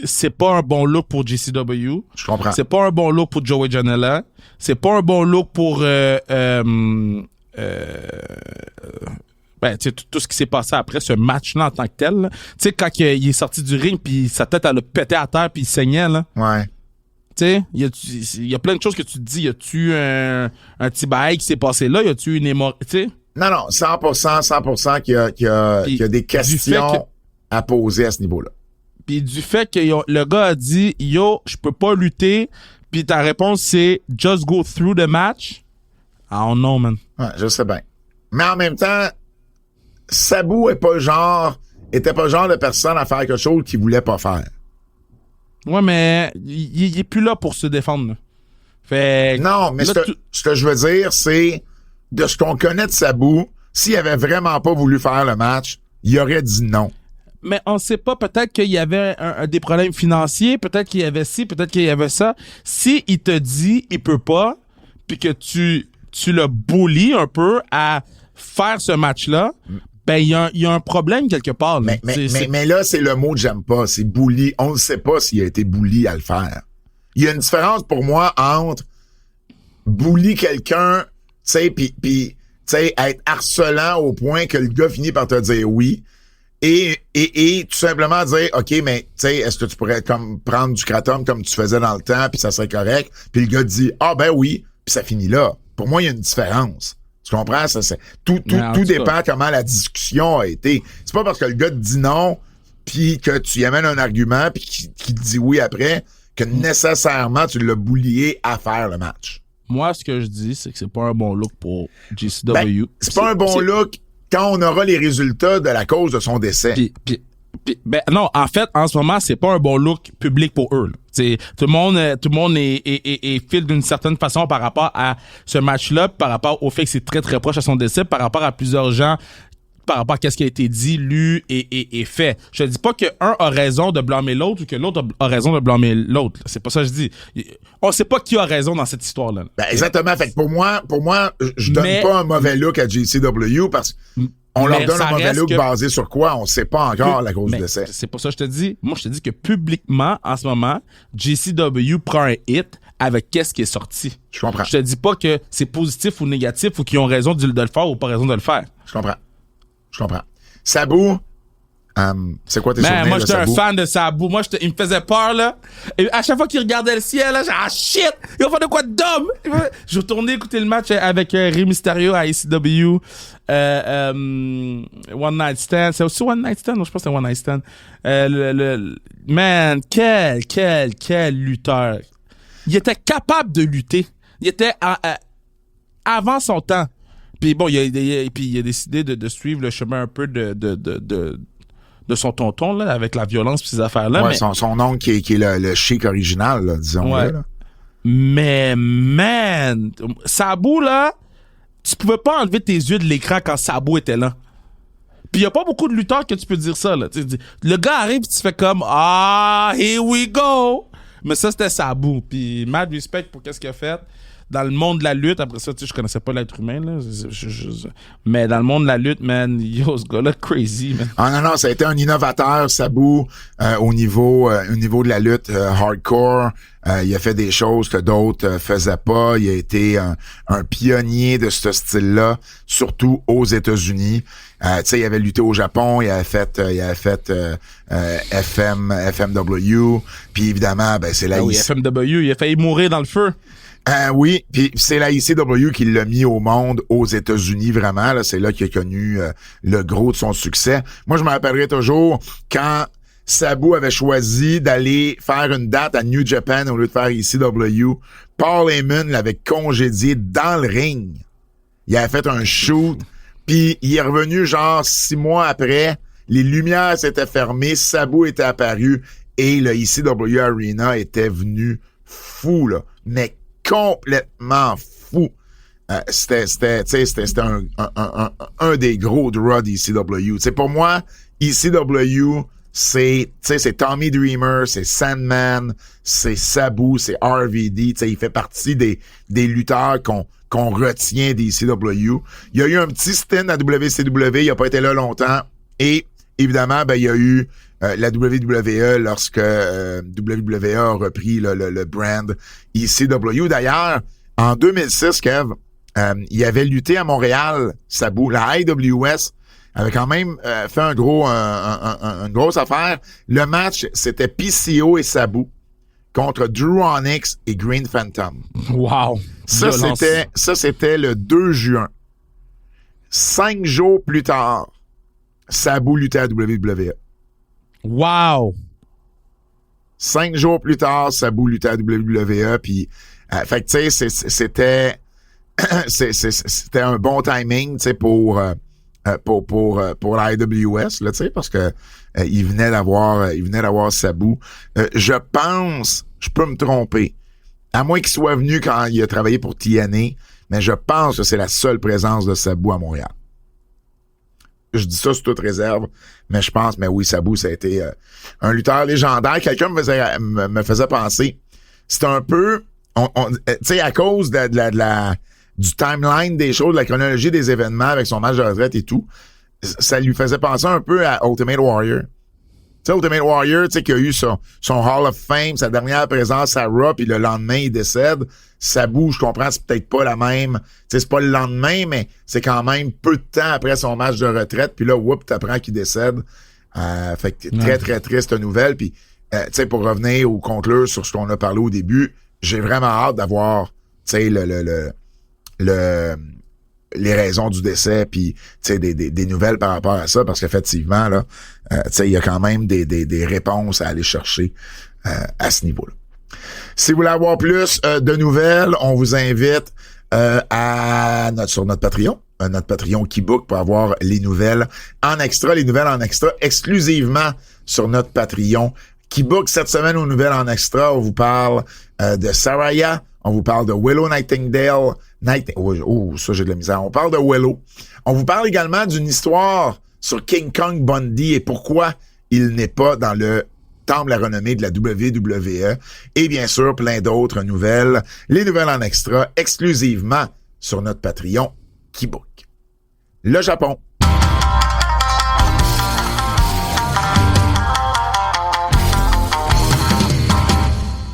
c'est pas un bon look pour JCW. Je comprends. C'est pas un bon look pour Joey Janela. C'est pas un bon look pour tout ce qui s'est passé après ce match-là en tant que tel. Tu sais, quand il est sorti du ring, puis sa tête, elle a pété à terre, puis il saignait, là. Ouais. Tu sais, il y a plein de choses que tu te dis. Y a-tu un petit bail qui s'est passé là? Y a-tu une hémorragie? Tu sais? Non, 100% qu'il y a des questions à poser à ce niveau-là. Puis du fait que le gars a dit « Yo, je peux pas lutter », puis ta réponse c'est « Just go through the match », I don't know, man. Ouais, je sais bien. Mais en même temps, Sabu était pas le genre de personne à faire quelque chose qu'il voulait pas faire. Ouais, mais il est plus là pour se défendre, là. Fait non, mais là, ce que je veux dire, c'est de ce qu'on connaît de Sabu, s'il avait vraiment pas voulu faire le match, il aurait dit non. Mais on sait pas, peut-être qu'il y avait des problèmes financiers, peut-être qu'il y avait ci, peut-être qu'il y avait ça. Si il te dit il peut pas, puis que tu le bullies un peu à faire ce match-là, ben il y a un problème quelque part. Là. Mais là, c'est le mot que j'aime pas, c'est bully. On ne sait pas s'il a été bully à le faire. Il y a une différence pour moi entre bully quelqu'un, tu sais, puis tu sais, être harcelant au point que le gars finit par te dire oui. Et tout simplement dire, OK, mais tu sais, est-ce que tu pourrais comme prendre du kratom comme tu faisais dans le temps, puis ça serait correct? Puis le gars dit, ah ben oui, puis ça finit là. Pour moi, il y a une différence. Tu comprends? Tout dépend comment la discussion a été. C'est pas parce que le gars te dit non, puis que tu y amènes un argument, puis qu'il te dit oui après, que nécessairement tu l'as boulié à faire le match. Moi, ce que je dis, c'est que c'est pas un bon look pour GCW. Ben, c'est pas un bon look quand on aura les résultats de la cause de son décès. Ben non, en fait, en ce moment, c'est pas un bon look public pour eux. Tout le monde est fil d'une certaine façon par rapport à ce match-là, par rapport au fait que c'est très très proche à son décès, par rapport à plusieurs gens, par rapport à ce qui a été dit, lu et fait. Je dis pas que un a raison de blâmer l'autre ou que l'autre a raison de blâmer l'autre. C'est pas ça que je dis. On sait pas qui a raison dans cette histoire-là. Ben exactement. Fait que pour moi, je donne pas un mauvais look à JCW parce qu'on leur donne un mauvais look basé sur quoi? On sait pas encore la cause du décès. C'est pour ça que je te dis. Moi, je te dis que publiquement, en ce moment, JCW prend un hit avec qu'est-ce qui est sorti. Je comprends. Je te dis pas que c'est positif ou négatif ou qu'ils ont raison de le faire ou pas raison de le faire. Je comprends. Sabu, c'est quoi tes souvenirs de Sabu? Moi, j'étais un fan de Sabu. Moi, il me faisait peur, là. Et à chaque fois qu'il regardait le ciel, là, j'ai shit! Il va faire de quoi de dumb! Je retournais écouter le match avec Rey Mysterio à ECW. One Night Stand. C'est aussi One Night Stand? Non, je pense que c'est One Night Stand. Man, quel lutteur. Il était capable de lutter. Il était avant son temps. Puis bon, il a décidé de suivre le chemin un peu de son tonton, là, avec la violence pis ces affaires-là. Ouais, mais son oncle qui est le chic original, là, disons. Ouais. Là. Mais, man, Sabu, là, tu pouvais pas enlever tes yeux de l'écran quand Sabu était là. Puis il y a pas beaucoup de lutteurs que tu peux dire ça, là. Le gars arrive pis tu fais comme, here we go! Mais ça, c'était Sabu. Puis mad respect pour qu'est-ce qu'il a fait. Dans le monde de la lutte, après ça, tu sais, je connaissais pas l'être humain, là. Mais dans le monde de la lutte, man, yo, ce gars-là, crazy, man. Ah non, ça a été un innovateur, Sabu, au niveau de la lutte hardcore. Il a fait des choses que d'autres faisaient pas. Il a été un pionnier de ce style-là, surtout aux États-Unis. Tu sais, il avait lutté au Japon, il avait fait FMW, puis évidemment, ben c'est la oui, FMW, il a failli mourir dans le feu. Oui, puis c'est la ICW qui l'a mis au monde aux États-Unis, vraiment. Là, c'est là qu'il a connu le gros de son succès. Moi, je me rappellerai toujours quand Sabu avait choisi d'aller faire une date à New Japan au lieu de faire ICW. Paul Heyman l'avait congédié dans le ring. Il avait fait un shoot, puis il est revenu genre 6 mois après. Les lumières s'étaient fermées, Sabu était apparu et le ICW Arena était venu fou, là. Mais complètement fou. C'était un des gros draws d'ECW. T'sais, pour moi, ECW, c'est Tommy Dreamer, c'est Sandman, c'est Sabu, c'est RVD. Il fait partie des lutteurs qu'on retient d'ECW. Il y a eu un petit stint à WCW, il a pas été là longtemps. Et évidemment, ben il y a eu la WWE lorsque WWE a repris le brand ECW. D'ailleurs, en 2006, Kev, il avait lutté à Montréal, Sabu. La IWS avait quand même fait une grosse affaire. Le match, c'était PCO et Sabu contre Drew Onyx et Green Phantom. Wow! Ça, c'était le 2 juin. 5 jours plus tard, Sabu luttait à WWE. Wow! 5 jours plus tard, Sabu luttait à WWE. Puis, fait que tu sais, c'était un bon timing, tu sais, pour la IWS, là, tu sais, parce que il venait d'avoir Sabu. Je pense, je peux me tromper, à moins qu'il soit venu quand il a travaillé pour TNA, mais je pense que c'est la seule présence de Sabu à Montréal. Je dis ça sous toute réserve, mais je pense, mais oui, Sabu, ça a été un lutteur légendaire. Quelqu'un me faisait penser, c'est un peu, tu sais, à cause du timeline des choses, de la chronologie des événements avec son match de retraite et tout, ça lui faisait penser un peu à Ultimate Warrior. Tu sais, Ultimate Warrior, tu sais, qui a eu son Hall of Fame, sa dernière présence à Raw, puis le lendemain, il décède. Sabu, je comprends, c'est peut-être pas la même. Tu sais, c'est pas le lendemain, mais c'est quand même peu de temps après son match de retraite. Puis là, whoop, t'apprends qu'il décède. Fait que très, très triste nouvelle. Puis, tu sais, pour revenir ou conclure sur ce qu'on a parlé au début, j'ai vraiment hâte d'avoir, tu sais, les raisons du décès, puis tu sais des nouvelles par rapport à ça, parce qu'effectivement là, tu sais, il y a quand même des réponses à aller chercher à ce niveau-là. Si vous voulez avoir plus de nouvelles, on vous invite sur notre Patreon, notre Patreon Keybook, pour avoir les nouvelles en extra, exclusivement sur notre Patreon Keybook. Cette semaine, aux nouvelles en extra, on vous parle de Saraya, on vous parle de Willow Nightingale. Ça, j'ai de la misère. On parle de Willow. On vous parle également d'une histoire sur King Kong Bundy et pourquoi il n'est pas dans le temple à renommée de la WWE. Et bien sûr, plein d'autres nouvelles. Les nouvelles en extra, exclusivement sur notre Patreon Keybook. Le Japon.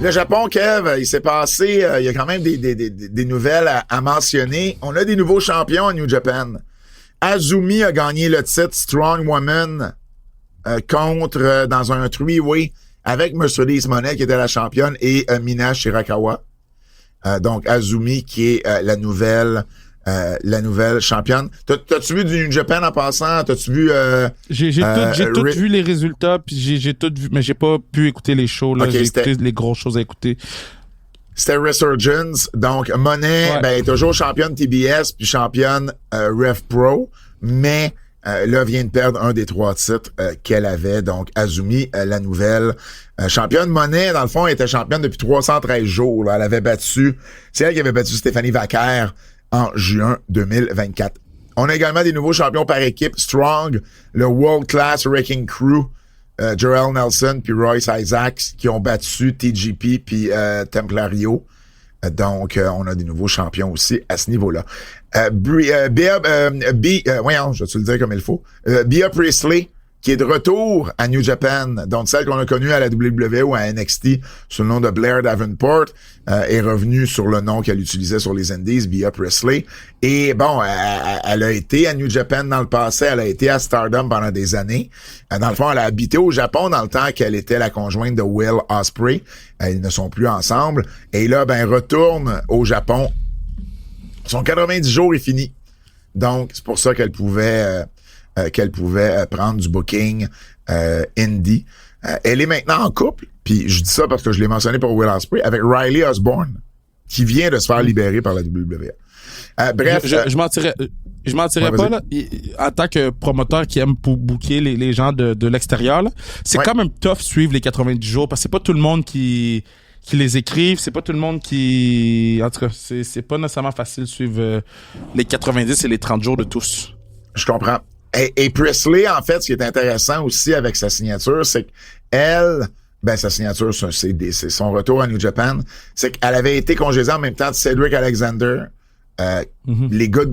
Le Japon, Kev, il s'est passé, il y a quand même des nouvelles à mentionner. On a des nouveaux champions à New Japan. Azumi a gagné le titre Strong Woman dans un three-way avec Mercedes Moné qui était la championne et Mina Shirakawa. Donc Azumi qui est la nouvelle championne. T'as-tu vu du New Japan en passant? T'as-tu vu... J'ai tout vu les résultats, puis j'ai tout vu, mais j'ai pas pu écouter les shows, là. J'ai écouté les grosses choses à écouter. C'était Resurgence. Donc, Monet, est toujours championne TBS, puis championne Rev Pro, mais là, vient de perdre un des 3 titres qu'elle avait. Donc, Azumi, la nouvelle championne. Monet, dans le fond, était championne depuis 313 jours. Là. Elle avait battu... C'est elle qui avait battu Stéphanie Vaquer en juin 2024. On a également des nouveaux champions par équipe. Strong, le World Class Wrecking Crew, Jarrell Nelson puis Royce Isaacs qui ont battu TGP puis Templario. Donc, on a des nouveaux champions aussi à ce niveau-là. Voyons, je vais te le dire comme il faut. Bea Priestley, qui est de retour à New Japan, donc celle qu'on a connue à la WWE ou à NXT sous le nom de Blair Davenport, est revenue sur le nom qu'elle utilisait sur les Indies, Bea Priestley. Et bon, elle a été à New Japan dans le passé, elle a été à Stardom pendant des années. Dans le fond, elle a habité au Japon dans le temps qu'elle était la conjointe de Will Ospreay. Ils ne sont plus ensemble. Et là, retourne au Japon. Son 90 jours est fini. Donc, c'est pour ça qu'elle pouvait prendre du booking indie. Elle est maintenant en couple, puis je dis ça parce que je l'ai mentionné pour Will Ospreay, avec Riley Osborne, qui vient de se faire libérer par la WWE. Bref. Je mentirais pas, là. En tant que promoteur qui aime booker les gens de l'extérieur, là, c'est quand même tough suivre les 90 jours, parce que c'est pas tout le monde qui les écrivent, c'est pas tout le monde qui... En tout cas, c'est pas nécessairement facile de suivre les 90 et les 30 jours de tous. Je comprends. Et Priestley, en fait, ce qui est intéressant aussi avec sa signature, c'est qu'elle, sa signature, c'est son retour à New Japan, c'est qu'elle avait été congédiée en même temps de Cedric Alexander, les Good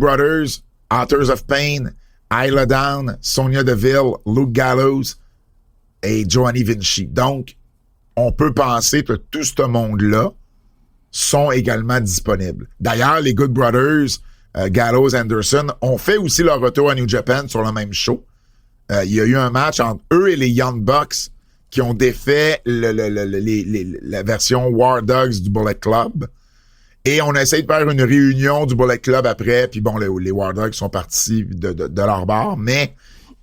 et Giovanni Vinci. Donc, on peut penser que tout ce monde-là sont également disponibles. D'ailleurs, les Good Brothers, Gallows, Anderson, ont fait aussi leur retour à New Japan sur le même show. Il y a eu un match entre eux et les Young Bucks qui ont défait la version War Dogs du Bullet Club. Et on a essayé de faire une réunion du Bullet Club après, puis bon, les War Dogs sont partis de leur bord, mais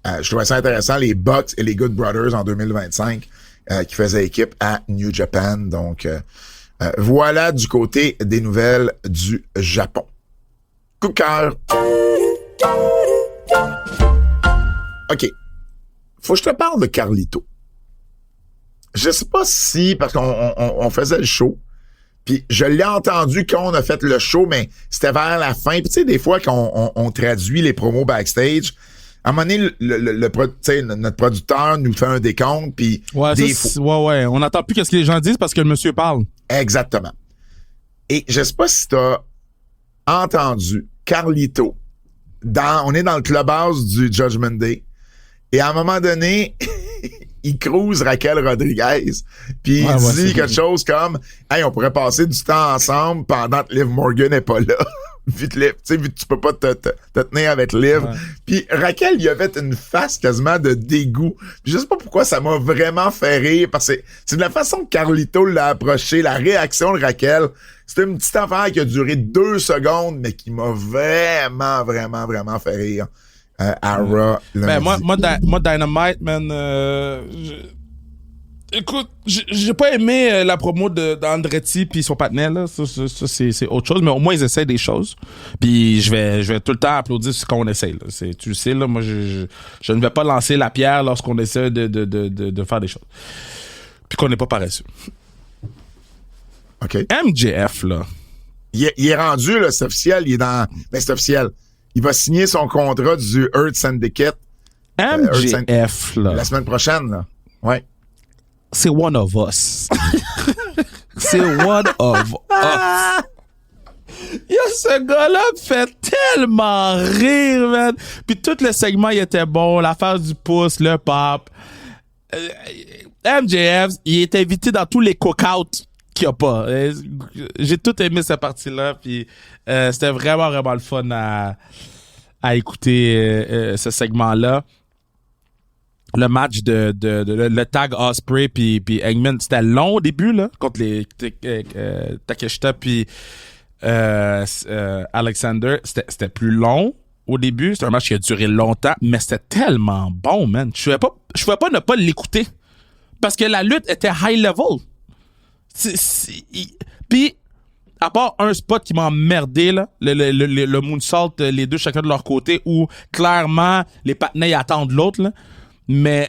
je trouvais ça intéressant, les Bucks et les Good Brothers en 2025 qui faisaient équipe à New Japan. Donc, voilà du côté des nouvelles du Japon. Coup de cœur. OK. Faut que je te parle de Carlito. Je sais pas si, parce qu'on faisait le show, puis je l'ai entendu quand on a fait le show, mais c'était vers la fin. Puis tu sais, des fois, quand on traduit les promos backstage, à un moment donné, notre producteur nous fait un décompte, puis ouais. On n'entend plus ce que les gens disent parce que le monsieur parle. Exactement. Et je sais pas si t'as entendu Carlito. On est dans le clubhouse du Judgment Day. Et à un moment donné, il cruise Raquel Rodriguez. Puis il dit quelque chose comme « Hey, on pourrait passer du temps ensemble pendant que Liv Morgan n'est pas là. » Vu que tu peux pas te tenir avec Liv. Ouais. Puis Raquel, il a fait une face quasiment de dégoût. Puis je sais pas pourquoi ça m'a vraiment fait rire, parce que c'est de la façon que Carlito l'a approché, la réaction de Raquel. C'était une petite affaire qui a duré 2 secondes, mais qui m'a vraiment, vraiment, vraiment fait rire. À Raw. Ben, moi, Dynamite, man, écoute, j'ai pas aimé la promo d'Andretti puis son partenaire, là. Ça, c'est autre chose, mais au moins ils essayent des choses. Puis je vais tout le temps applaudir ce qu'on essaye, là. Tu le sais, là, moi je ne vais pas lancer la pierre lorsqu'on essaie de faire des choses. Puis qu'on n'est pas paresseux. OK. MJF, là. Il est rendu, là, c'est officiel, mais c'est officiel. Il va signer son contrat du Earth Syndicate. MJF, là. La semaine prochaine, là. Ouais. C'est one of us. C'est one of us. Yo, ce gars-là me fait tellement rire, man. Puis tout le segment, il était bon. La phase du pouce, le pop. MJF, il est invité dans tous les cook-outs qu'il n'y a pas. J'ai tout aimé cette partie-là. Puis c'était vraiment, vraiment le fun à écouter ce segment-là. Le match le tag Ospreay puis Hangman, c'était long au début, là, contre les Takeshita puis Alexander. C'était plus long au début. C'était un match qui a duré longtemps, mais c'était tellement bon, man. Je pouvais pas ne pas l'écouter. Parce que la lutte était high level. Puis, à part un spot qui m'a emmerdé, là, le moonsault, les deux chacun de leur côté, où clairement, les partenaires attendent l'autre, là. Mais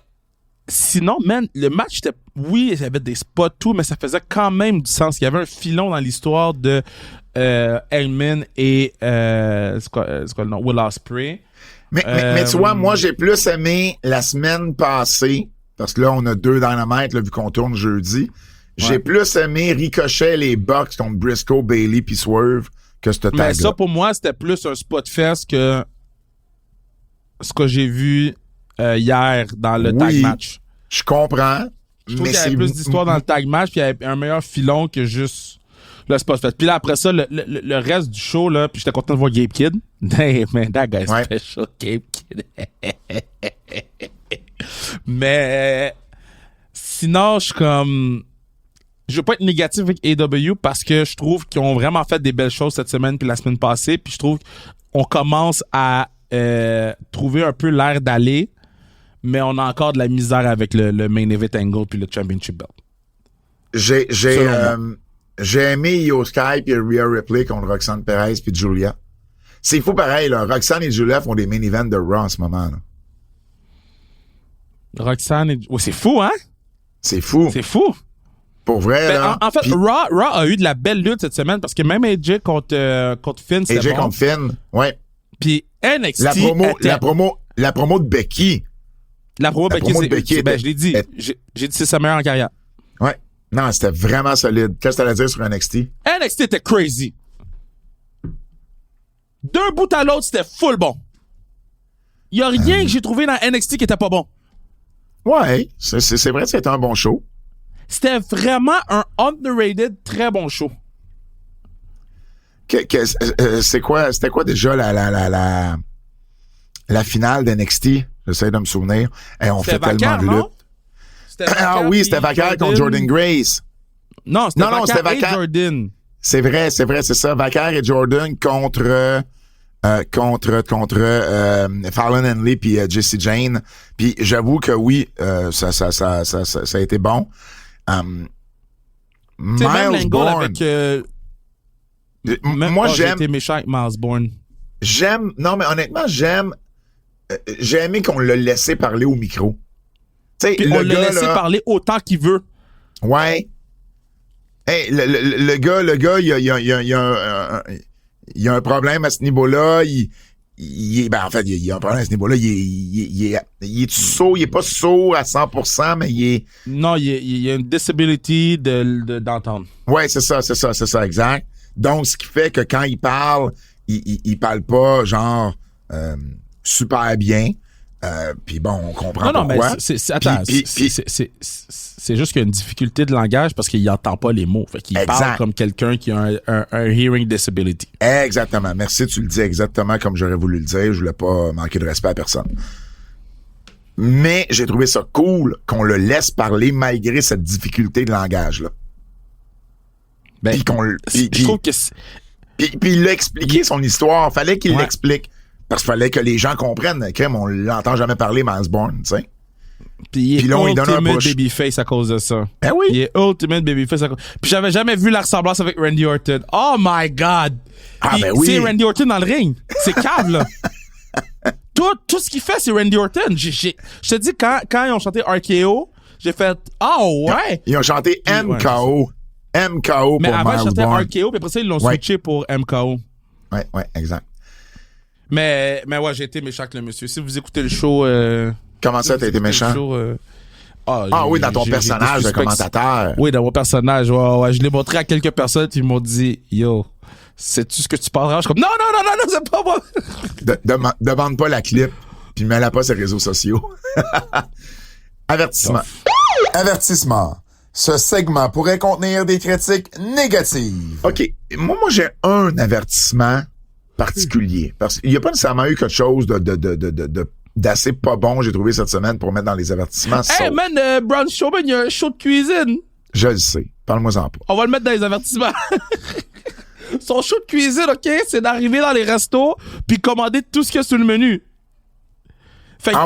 sinon, man, le match était... Oui, il y avait des spots, tout, mais ça faisait quand même du sens. Il y avait un filon dans l'histoire de Hangman et... c'est quoi le nom? Will Ospreay. Mais tu vois, moi, j'ai plus aimé la semaine passée, parce que là, on a 2 Dynamite, là, vu qu'on tourne jeudi. J'ai plus aimé Ricochet les Bucks contre Briscoe, Bayley puis Swerve que ce tag-là. Mais ça, pour moi, c'était plus un spot fest que ce que j'ai vu hier dans le tag match. Je comprends. Je trouve qu'il y avait plus d'histoire dans le tag match, puis il y avait un meilleur filon que juste le spot fest. Puis là, après ça, le reste du show, là, puis j'étais content de voir Gabe Kidd. Hey, man, that guy's special, Gabe Kidd. Mais sinon, je veux pas être négatif avec AEW parce que je trouve qu'ils ont vraiment fait des belles choses cette semaine puis la semaine passée, puis je trouve qu'on commence à trouver un peu l'air d'aller, mais on a encore de la misère avec le main event angle puis le championship belt. J'ai aimé Io Sky puis Rhea Ripley contre Roxanne Perez puis Julia. C'est fou pareil, là. Roxanne et Julia font des main events de Raw en ce moment, là. Roxanne et... Oh, c'est fou, hein? C'est fou. C'est fou. Pour vrai, là. En fait, Raw a eu de la belle lutte cette semaine parce que même AJ contre Finn, c'était bon. AJ contre Finn, ouais. Puis NXT la promo de Becky. La promo de Becky, je l'ai dit. J'ai dit c'est sa meilleure en carrière. Ouais. Non, c'était vraiment solide. Qu'est-ce que t'allais dire sur NXT? NXT était crazy. D'un bout à l'autre, c'était full bon. Il y a rien que j'ai trouvé dans NXT qui était pas bon. Ouais, c'est vrai, c'était un bon show. C'était vraiment un underrated, très bon show. C'était quoi déjà la finale d'NXT? J'essaie de me souvenir. Et on fait tellement de lutte. Ah oui, c'était Vacar contre Jordan Grace. Non, c'était Vacar et Jordan. C'est vrai, c'est ça. Vacar et Jordan contre Fallon Henley puis Jessie Jane. Puis j'avoue que oui, ça a été bon. Miles Bourne. Avec, moi, j'aime. J'ai été méchant avec Miles Bourne. Non, mais honnêtement, j'ai aimé qu'on l'a laissé parler au micro. Puis on l'a laissé parler autant qu'il veut. Ouais. Hey, le gars, il y a un problème à ce niveau-là. En fait, il y a un problème à ce niveau-là. Il est sourd, il est pas sourd à 100%, mais il est... Non, il y a une disability d'entendre. Ouais, c'est ça, exact. Donc, ce qui fait que quand il parle, il parle pas, genre, super bien. Puis bon, on comprend pourquoi. Non, mais attends, c'est juste qu'il y a une difficulté de langage parce qu'il n'entend pas les mots. Fait qu'il parle comme quelqu'un qui a un hearing disability. Exactement. Merci, tu le dis exactement comme j'aurais voulu le dire. Je voulais pas manquer de respect à personne. Mais j'ai trouvé ça cool qu'on le laisse parler malgré cette difficulté de langage-là. Ben, je trouve que puis il a expliqué son histoire. Fallait qu'il l'explique. Parce qu'il fallait que les gens comprennent. Crème, on l'entend jamais parler, Miles Bourne, tu sais. Puis là, il donne un push. Babyface à cause de ça. Ben oui. Il est ultimate babyface à cause. Puis j'avais jamais vu la ressemblance avec Randy Orton. Oh my God! Ben oui. C'est Randy Orton dans le ring. C'est cave, là. Tout ce qu'il fait, c'est Randy Orton. Je te dis, quand ils ont chanté RKO, j'ai fait « Oh, ouais! » Ils ont chanté MKO. MKO pour Miles Bourne. Mais avant, ils chantaient RKO, puis après ça, ils l'ont switché pour MKO. Ouais, exact. Mais ouais, j'ai été méchant avec le monsieur. Si vous écoutez le show... Comment ça, t'as été méchant? Oui, dans ton personnage de commentateur. Oui, dans mon personnage. Ouais. Je l'ai montré à quelques personnes, puis ils m'ont dit « Yo, sais-tu ce que tu parleras? » Je suis comme « Non, c'est pas moi! » Demande pas la clip, puis mets-la pas sur les réseaux sociaux. Avertissement. Avertissement. Ce segment pourrait contenir des critiques négatives. OK. Moi, j'ai un avertissement particulier. Parce qu'il n'y a pas nécessairement eu quelque chose d'assez pas bon, j'ai trouvé cette semaine, pour mettre dans les avertissements. Hey, man, Braun Strowman, il y a un show de cuisine. Je le sais. Parle-moi-en pas. On va le mettre dans les avertissements. Son show de cuisine, OK, c'est d'arriver dans les restos puis commander tout ce qu'il y a sur le menu.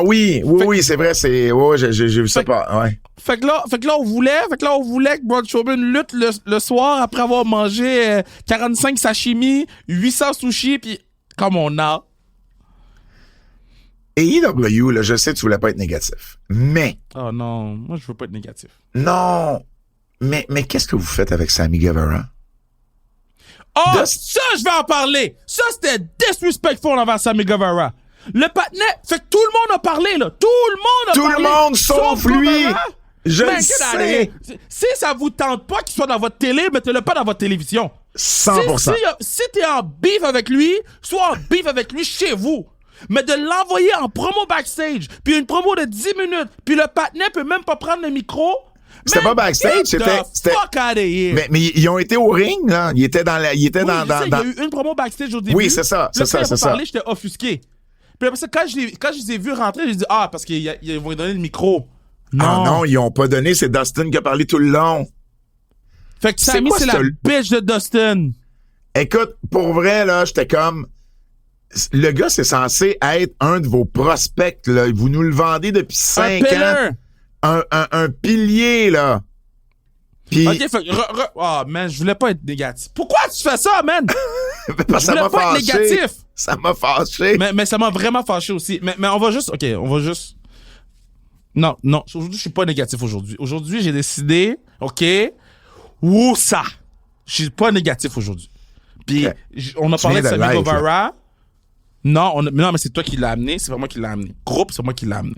Oui, c'est vrai, j'ai vu ça pas, ouais. Fait que là, on voulait que Braun Strowman lutte le soir après avoir mangé 45 sashimi, 800 sushis, puis comme on a. Et EW, là, je sais que tu voulais pas être négatif, mais... Oh non, moi je veux pas être négatif. Non, mais qu'est-ce que vous faites avec Sammy Guevara? Ça, je vais en parler! Ça, c'était disrespectful envers Sammy Guevara. Le patinet, fait que tout le monde a parlé, là. Tout le monde sauf lui! Je le sais! Si ça vous tente pas qu'il soit dans votre télé, mettez-le pas dans votre télévision. 100%. Si t'es en beef avec lui, sois en beef avec lui chez vous. Mais de l'envoyer en promo backstage, puis une promo de 10 minutes, puis le patinet peut même pas prendre le micro... C'était pas backstage, c'était... Fuck out of here. Mais ils ont été au ring, là. Ils étaient dans la... Il y a eu une promo backstage au début. Oui, c'est ça. Quand il a parlé, j'étais offusqué. Puis après ça, quand je les ai vus rentrer, j'ai dit, parce qu'ils vont lui donner le micro. Non, ils ont pas donné, c'est Dustin qui a parlé tout le long. Fait que Sammy, c'est la bitch de Dustin. Écoute, pour vrai, là, j'étais comme... Le gars, c'est censé être un de vos prospects, là. Vous nous le vendez depuis 5 ans. Un pilier, là. Puis... OK, fait man, je voulais pas être négatif. Pourquoi tu fais ça, man? Parce que ça m'a fâché. Être négatif. Ça m'a fâché. Mais ça m'a vraiment fâché aussi. Mais on va juste... OK, on va juste... Non. Aujourd'hui, je suis pas négatif aujourd'hui. Aujourd'hui, j'ai décidé, OK, ça. Je suis pas négatif aujourd'hui. Puis, on a parlé de Sammy Guevara. Non, mais c'est toi qui l'as amené. C'est vraiment qui l'a amené. Groupe, c'est moi qui l'ai amené.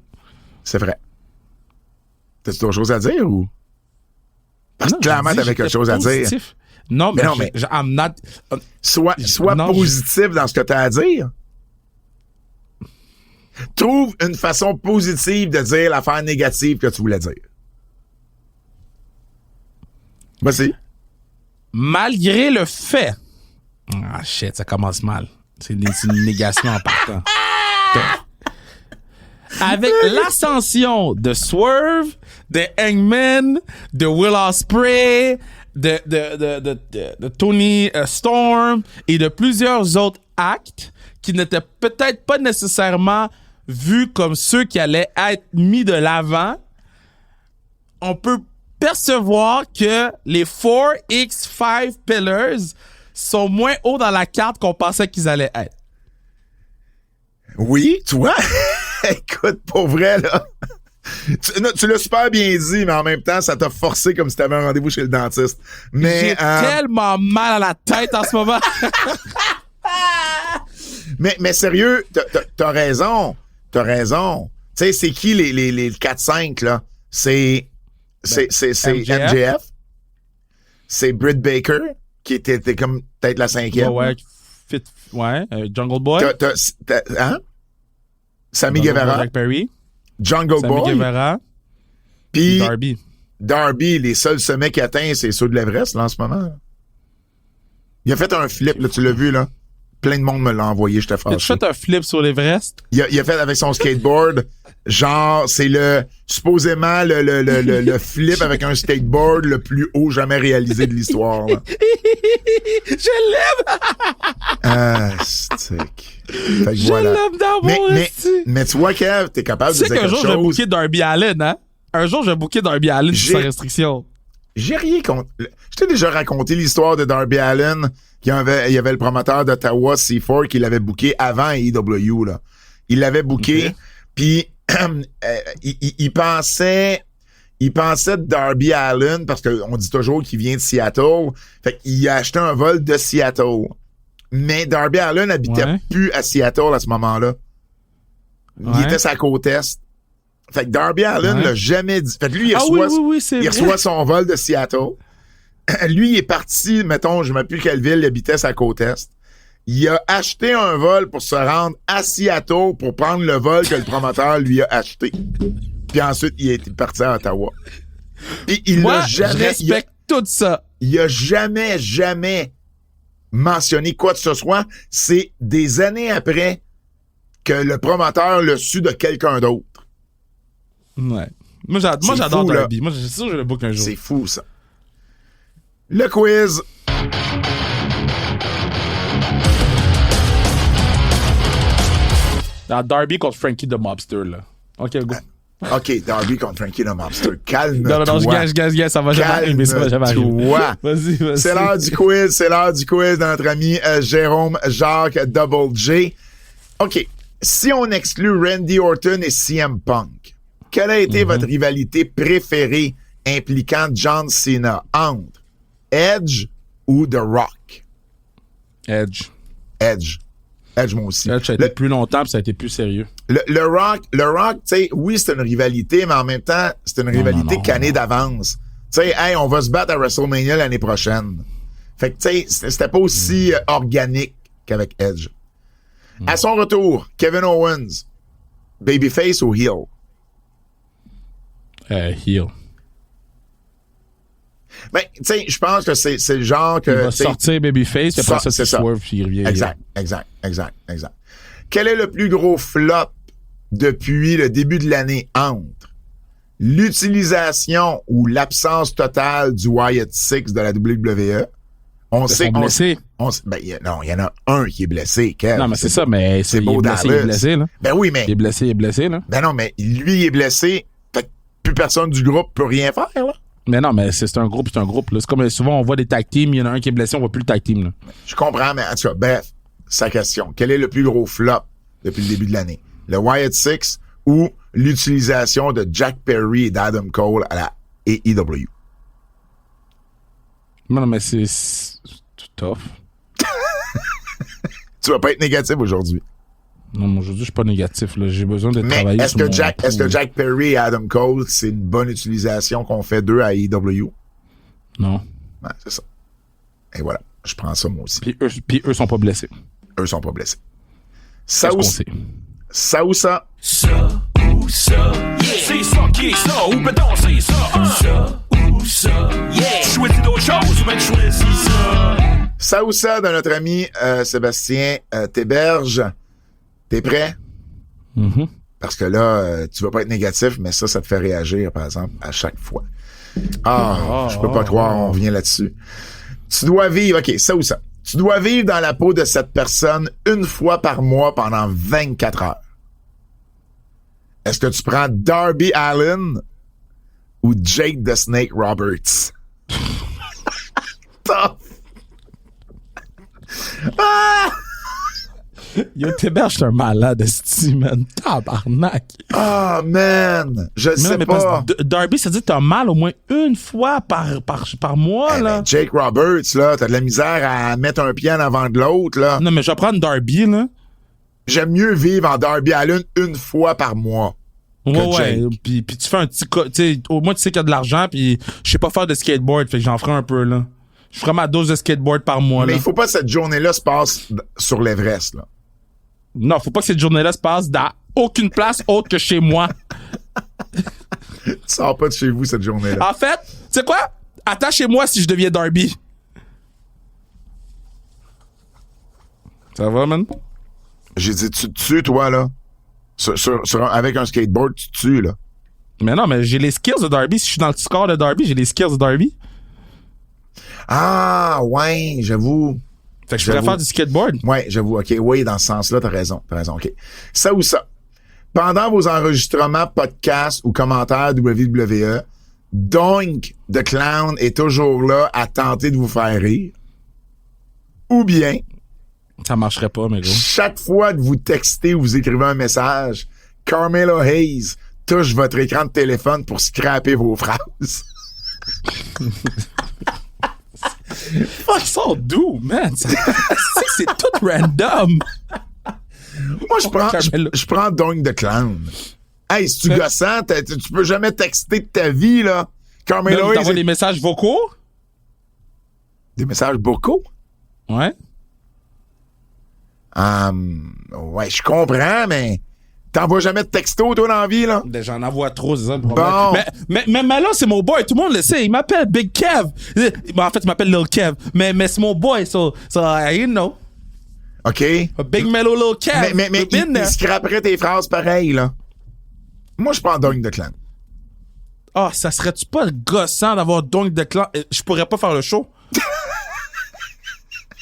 C'est vrai. T'as-tu d'autres choses à dire ou? Parce que clairement, t'avais quelque chose à dire. Non, mais I'm not... Sois positif dans ce que t'as à dire. Trouve une façon positive de dire l'affaire négative que tu voulais dire. Vas-y. Malgré le fait... Ah, shit, ça commence mal. C'est une négation en partant. Avec l'ascension de Swerve, de Hangman, de Will Ospreay, de Tony Storm et de plusieurs autres actes qui n'étaient peut-être pas nécessairement vus comme ceux qui allaient être mis de l'avant, on peut percevoir que les 4X5 Pillars sont moins hauts dans la carte qu'on pensait qu'ils allaient être. Oui, tu vois? Écoute, pour vrai, là. Tu l'as super bien dit, mais en même temps, ça t'a forcé comme si t'avais un rendez-vous chez le dentiste. Mais, j'ai tellement mal à la tête en ce moment. mais sérieux, t'as raison. T'as raison. Tu sais, c'est qui les 4-5, là? C'est MJF. C'est Britt Baker, qui était comme peut-être la 5e. Jungle Boy. Hein? Sammy Guevara. Jack Perry. Jungle Sammy Boy. Guevara. Puis Darby. Darby, les seuls sommets qu'il atteint, c'est ceux de l'Everest, là, en ce moment. Il a fait un flip, là, tu l'as vu, là. Plein de monde me l'a envoyé, j'étais fâché. Tu fais un flip sur l'Everest? Il a fait avec son skateboard, genre, c'est supposément le flip avec un skateboard le plus haut jamais réalisé de l'histoire, là. Je l'aime! Ah, stick. Fait que Je voilà. l'aime d'amour, mais tu vois, Kev, t'es capable de dire quelque chose. Tu sais qu'un jour, je vais booker Darby Allin, hein? Un jour, je vais booker Darby Allin sans restriction. J'ai rien contre... Je t'ai déjà raconté l'histoire de Darby Allin. Il y avait le promoteur d'Ottawa, C4, qui l'avait booké avant AEW, là. Il l'avait booké, puis il pensait de Darby Allin, parce qu'on dit toujours qu'il vient de Seattle, fait qu'il a acheté un vol de Seattle. Mais Darby Allin n'habitait plus à Seattle à ce moment-là. Il était sur la côte Est. Fait que Darby Allin l'a jamais dit. Fait que lui, il reçoit son vol de Seattle. Lui, il est parti, mettons, je ne sais plus quelle ville, il habitait sa côte Est. Il a acheté un vol pour se rendre à Seattle pour prendre le vol que le promoteur lui a acheté. Puis ensuite, il est parti à Ottawa. Puis je respecte tout ça. Il a jamais mentionné quoi que ce soit. C'est des années après que le promoteur l'a su de quelqu'un d'autre. Ouais. Moi, j'adore Darby. Moi, c'est sûr que je le book un jour. C'est fou, ça. Le quiz. Darby contre Frankie the Mobster, là. OK, go. OK, Darby contre Frankie the Mobster. Calme-toi. Non, je gage, ça va jamais arriver. Vas-y. C'est l'heure du quiz de notre ami Jérôme Jacques Double J. OK, si on exclut Randy Orton et CM Punk, quelle a été votre rivalité préférée impliquant John Cena entre Edge ou The Rock? Edge, moi aussi. Edge, ça a été plus longtemps puis ça a été plus sérieux. Le Rock, tu sais, oui, c'est une rivalité, mais en même temps, c'est une rivalité cannée d'avance. Tu sais, hey, on va se battre à WrestleMania l'année prochaine. Fait que, tu sais, c'était pas aussi organique qu'avec Edge. À son retour, Kevin Owens, babyface ou heel? Heel. Ben, tu sais, je pense que c'est le genre que... Il va sortir babyface, puis après ça, c'est Swerve, puis il revient. Exact. Quel est le plus gros flop depuis le début de l'année entre l'utilisation ou l'absence totale du Wyatt Six de la WWE? On sait qu'on blessé. Il y en a un qui est blessé. Kev. Non, mais c'est ça, mais c'est beau blessé, il est blessé, là. Ben oui, mais... Il est blessé, là. Ben non, mais lui, il est blessé. Fait que plus personne du groupe peut rien faire, là. Mais non, mais c'est un groupe, là. C'est comme souvent, on voit des tag teams, il y en a un qui est blessé, on voit plus le tag team, là. Je comprends, mais en tout cas, bref, sa question. Quel est le plus gros flop depuis le début de l'année? Le Wyatt Six ou l'utilisation de Jack Perry et d'Adam Cole à la AEW? Non, mais c'est tough. Tu vas pas être négatif aujourd'hui. Non, aujourd'hui, je suis pas négatif, là. J'ai besoin de travailler est-ce que Jack Perry et Adam Cole, c'est une bonne utilisation qu'on fait d'eux à AEW? Non. Ouais, c'est ça. Et voilà. Je prends ça, moi aussi. Puis eux sont pas blessés. Eux sont pas blessés. Ça aussi. Ça ou ça? Ça ou ça, yeah. C'est ça qui est ça, ou ben non, c'est ça, hein. Ça ou ça, yeah. Choisis d'autres choses, ou ben choisis ça. Ça ou ça de notre ami Sébastien Théberge. T'es prêt? Mm-hmm. Parce que là, tu vas pas être négatif, mais ça te fait réagir, par exemple, à chaque fois. Je peux pas croire, on revient là-dessus. Tu dois vivre, OK, ça ou ça. Tu dois vivre dans la peau de cette personne une fois par mois pendant 24 heures. Est-ce que tu prends Darby Allin ou Jake the Snake Roberts? Ah! Yo, Théberge, t'es un malade, esti, man. Tabarnak. Ah, man! Je sais mais pas. Darby, ça dit que t'as mal au moins une fois par mois, là. Ben, Jake Roberts, là, t'as de la misère à mettre un pied en avant de l'autre, là. Non, mais je vais prendre Darby, là. J'aime mieux vivre en Darby Allin une fois par mois. Ouais. Puis tu fais un petit... Tu sais, au moins, tu sais qu'il y a de l'argent, puis je sais pas faire de skateboard, fait que j'en ferai un peu, là. Je ferai ma dose de skateboard par mois, mais là. il faut pas que cette journée-là se passe sur l'Everest, là. Non, faut pas que cette journée-là se passe dans aucune place autre que chez moi. Tu sors pas de chez vous cette journée-là. En fait, tu sais quoi? Attachez-moi si je deviens Darby. Ça va, man? J'ai dit, tu te tues, toi, là. Avec un skateboard, tu te tues, là. Mais non, mais j'ai les skills de Darby. Si je suis dans le score de Darby, j'ai les skills de Darby. Ah, ouais, j'avoue. Fait que je pourrais faire du skateboard. Ouais, j'avoue. OK, oui, dans ce sens-là, t'as raison. OK. Ça ou ça. Pendant vos enregistrements, podcasts ou commentaires WWE, Doink the Clown est toujours là à tenter de vous faire rire. Ou bien, Ça marcherait pas, mais gros. chaque fois que vous textez ou vous écrivez un message, Carmelo Hayes touche votre écran de téléphone pour scraper vos phrases. Fuck, ils sont doux, man. C'est tout random. Moi, je prends Doink the Clown. Hey, si tu gossant, tu peux jamais texter de ta vie, là. Carmelo Hayes. T'envoies des messages vocaux? Des messages vocaux? Ouais. Ouais, je comprends, mais t'envoies jamais de texto, toi, dans la vie, là? J'en envoie trop, c'est ça le problème. Bon. Mais là, c'est mon boy. Tout le monde le sait. Il m'appelle Big Kev. En fait, il m'appelle Lil Kev. Mais c'est mon boy, so you know. OK. Big Mellow Lil Kev. Mais il scraperait tes phrases pareilles, là. Moi, je prends Doink the Clown. Ah, ça serait-tu pas gossant d'avoir Doink the Clown? Je pourrais pas faire le show.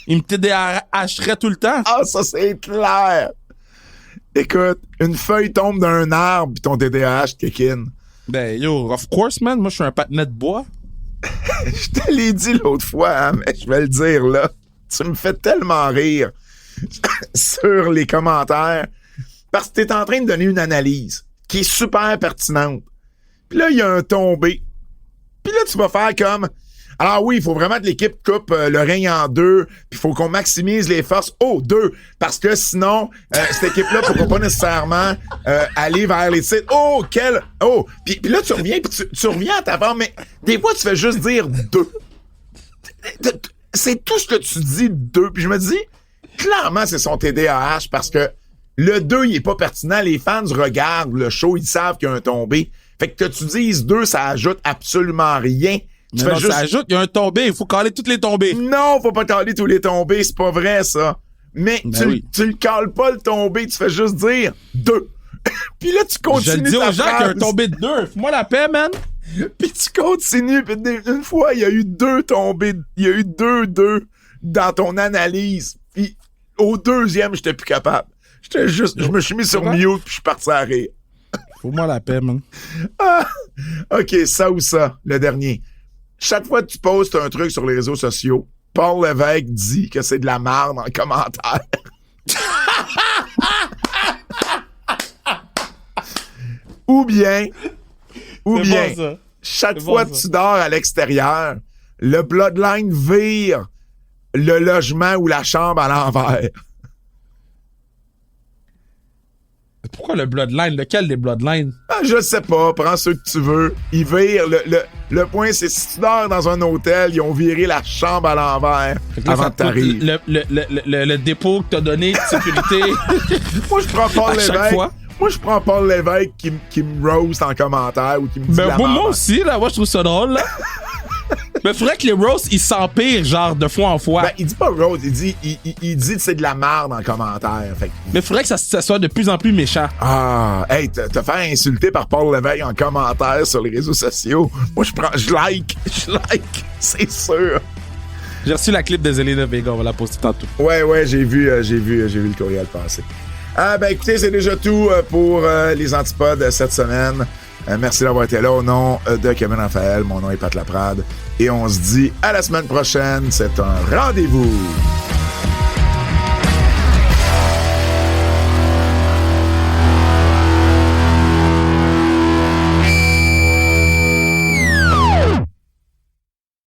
Il me TDAHerait tout le temps. Ah, ça, c'est clair. Écoute, une feuille tombe d'un arbre pis ton TDAH kick in. Ben, yo, of course, man. Moi, je suis un patinet de bois. Je te l'ai dit l'autre fois, hein, mais je vais le dire, là. Tu me fais tellement rire sur les commentaires parce que t'es en train de donner une analyse qui est super pertinente. Puis là, il y a un tombé. Puis là, tu vas faire comme... Alors oui, il faut vraiment que l'équipe coupe le règne en deux, puis il faut qu'on maximise les forces. Oh, deux! Parce que sinon, cette équipe-là ne pourra pas nécessairement aller vers les titres. Oh, quel... Oh! Puis là, tu reviens, puis tu reviens à ta part, mais des fois, tu fais juste dire deux. C'est tout ce que tu dis, deux. Puis je me dis, clairement, c'est son TDAH, parce que le 2, il est pas pertinent. Les fans regardent le show, ils savent qu'il y a un tombé. Fait que tu dises 2, ça ajoute absolument rien. Mais non, ça ajoute, il y a un tombé, il faut caler toutes les tombées. Non, faut pas caler tous les tombés, c'est pas vrai, ça. Mais tu le cales pas, le tombé, tu fais juste dire 2. Puis là, tu continues. Je le dis aux gens qu'il y a un tombé de 2. Fais-moi la paix, man. Puis tu continues, puis une fois, il y a eu 2 tombés, il y a eu 2 dans ton analyse. Puis au deuxième, j'étais plus capable. Je me suis mis sur mute, puis je suis parti à rire. Fais-moi la paix, man. Ah, OK, ça ou ça, le dernier. Chaque fois que tu postes un truc sur les réseaux sociaux, Paul Lévesque dit que c'est de la merde en commentaire. Ou bien, bon, ça. Chaque fois que tu dors à l'extérieur, le Bloodline vire le logement ou la chambre à l'envers. Pourquoi le Bloodline? Lequel des Bloodlines? Ah, je sais pas, prends ceux que tu veux. Ils virent. Le point, c'est si tu dors dans un hôtel, ils ont viré la chambre à l'envers avant que t'arrives. Le dépôt que t'as donné de sécurité. Moi, je prends Paul chaque Lévesque. fois. Moi, je prends Paul Lévesque qui me roast en commentaire ou qui me dit la moi merde. aussi, là, moi, je trouve ça drôle, là. Mais faudrait que les roasts, ils s'empirent, genre, de fois en fois. Ben, il dit pas roast, il dit que c'est de la merde en commentaire. Fait que... Mais faudrait que ça soit de plus en plus méchant. Ah, hey, te faire insulter par Paul Lévesque en commentaire sur les réseaux sociaux. Moi, je like, c'est sûr. J'ai reçu la clip de Zelina Vega, on va la poster tantôt. Ouais, j'ai vu le courriel passer. Ben, écoutez, c'est déjà tout pour les antipodes cette semaine. Merci d'avoir été là au nom de Kevin Raphaël. Mon nom est Pat Laprade. Et on se dit à la semaine prochaine. C'est un rendez-vous.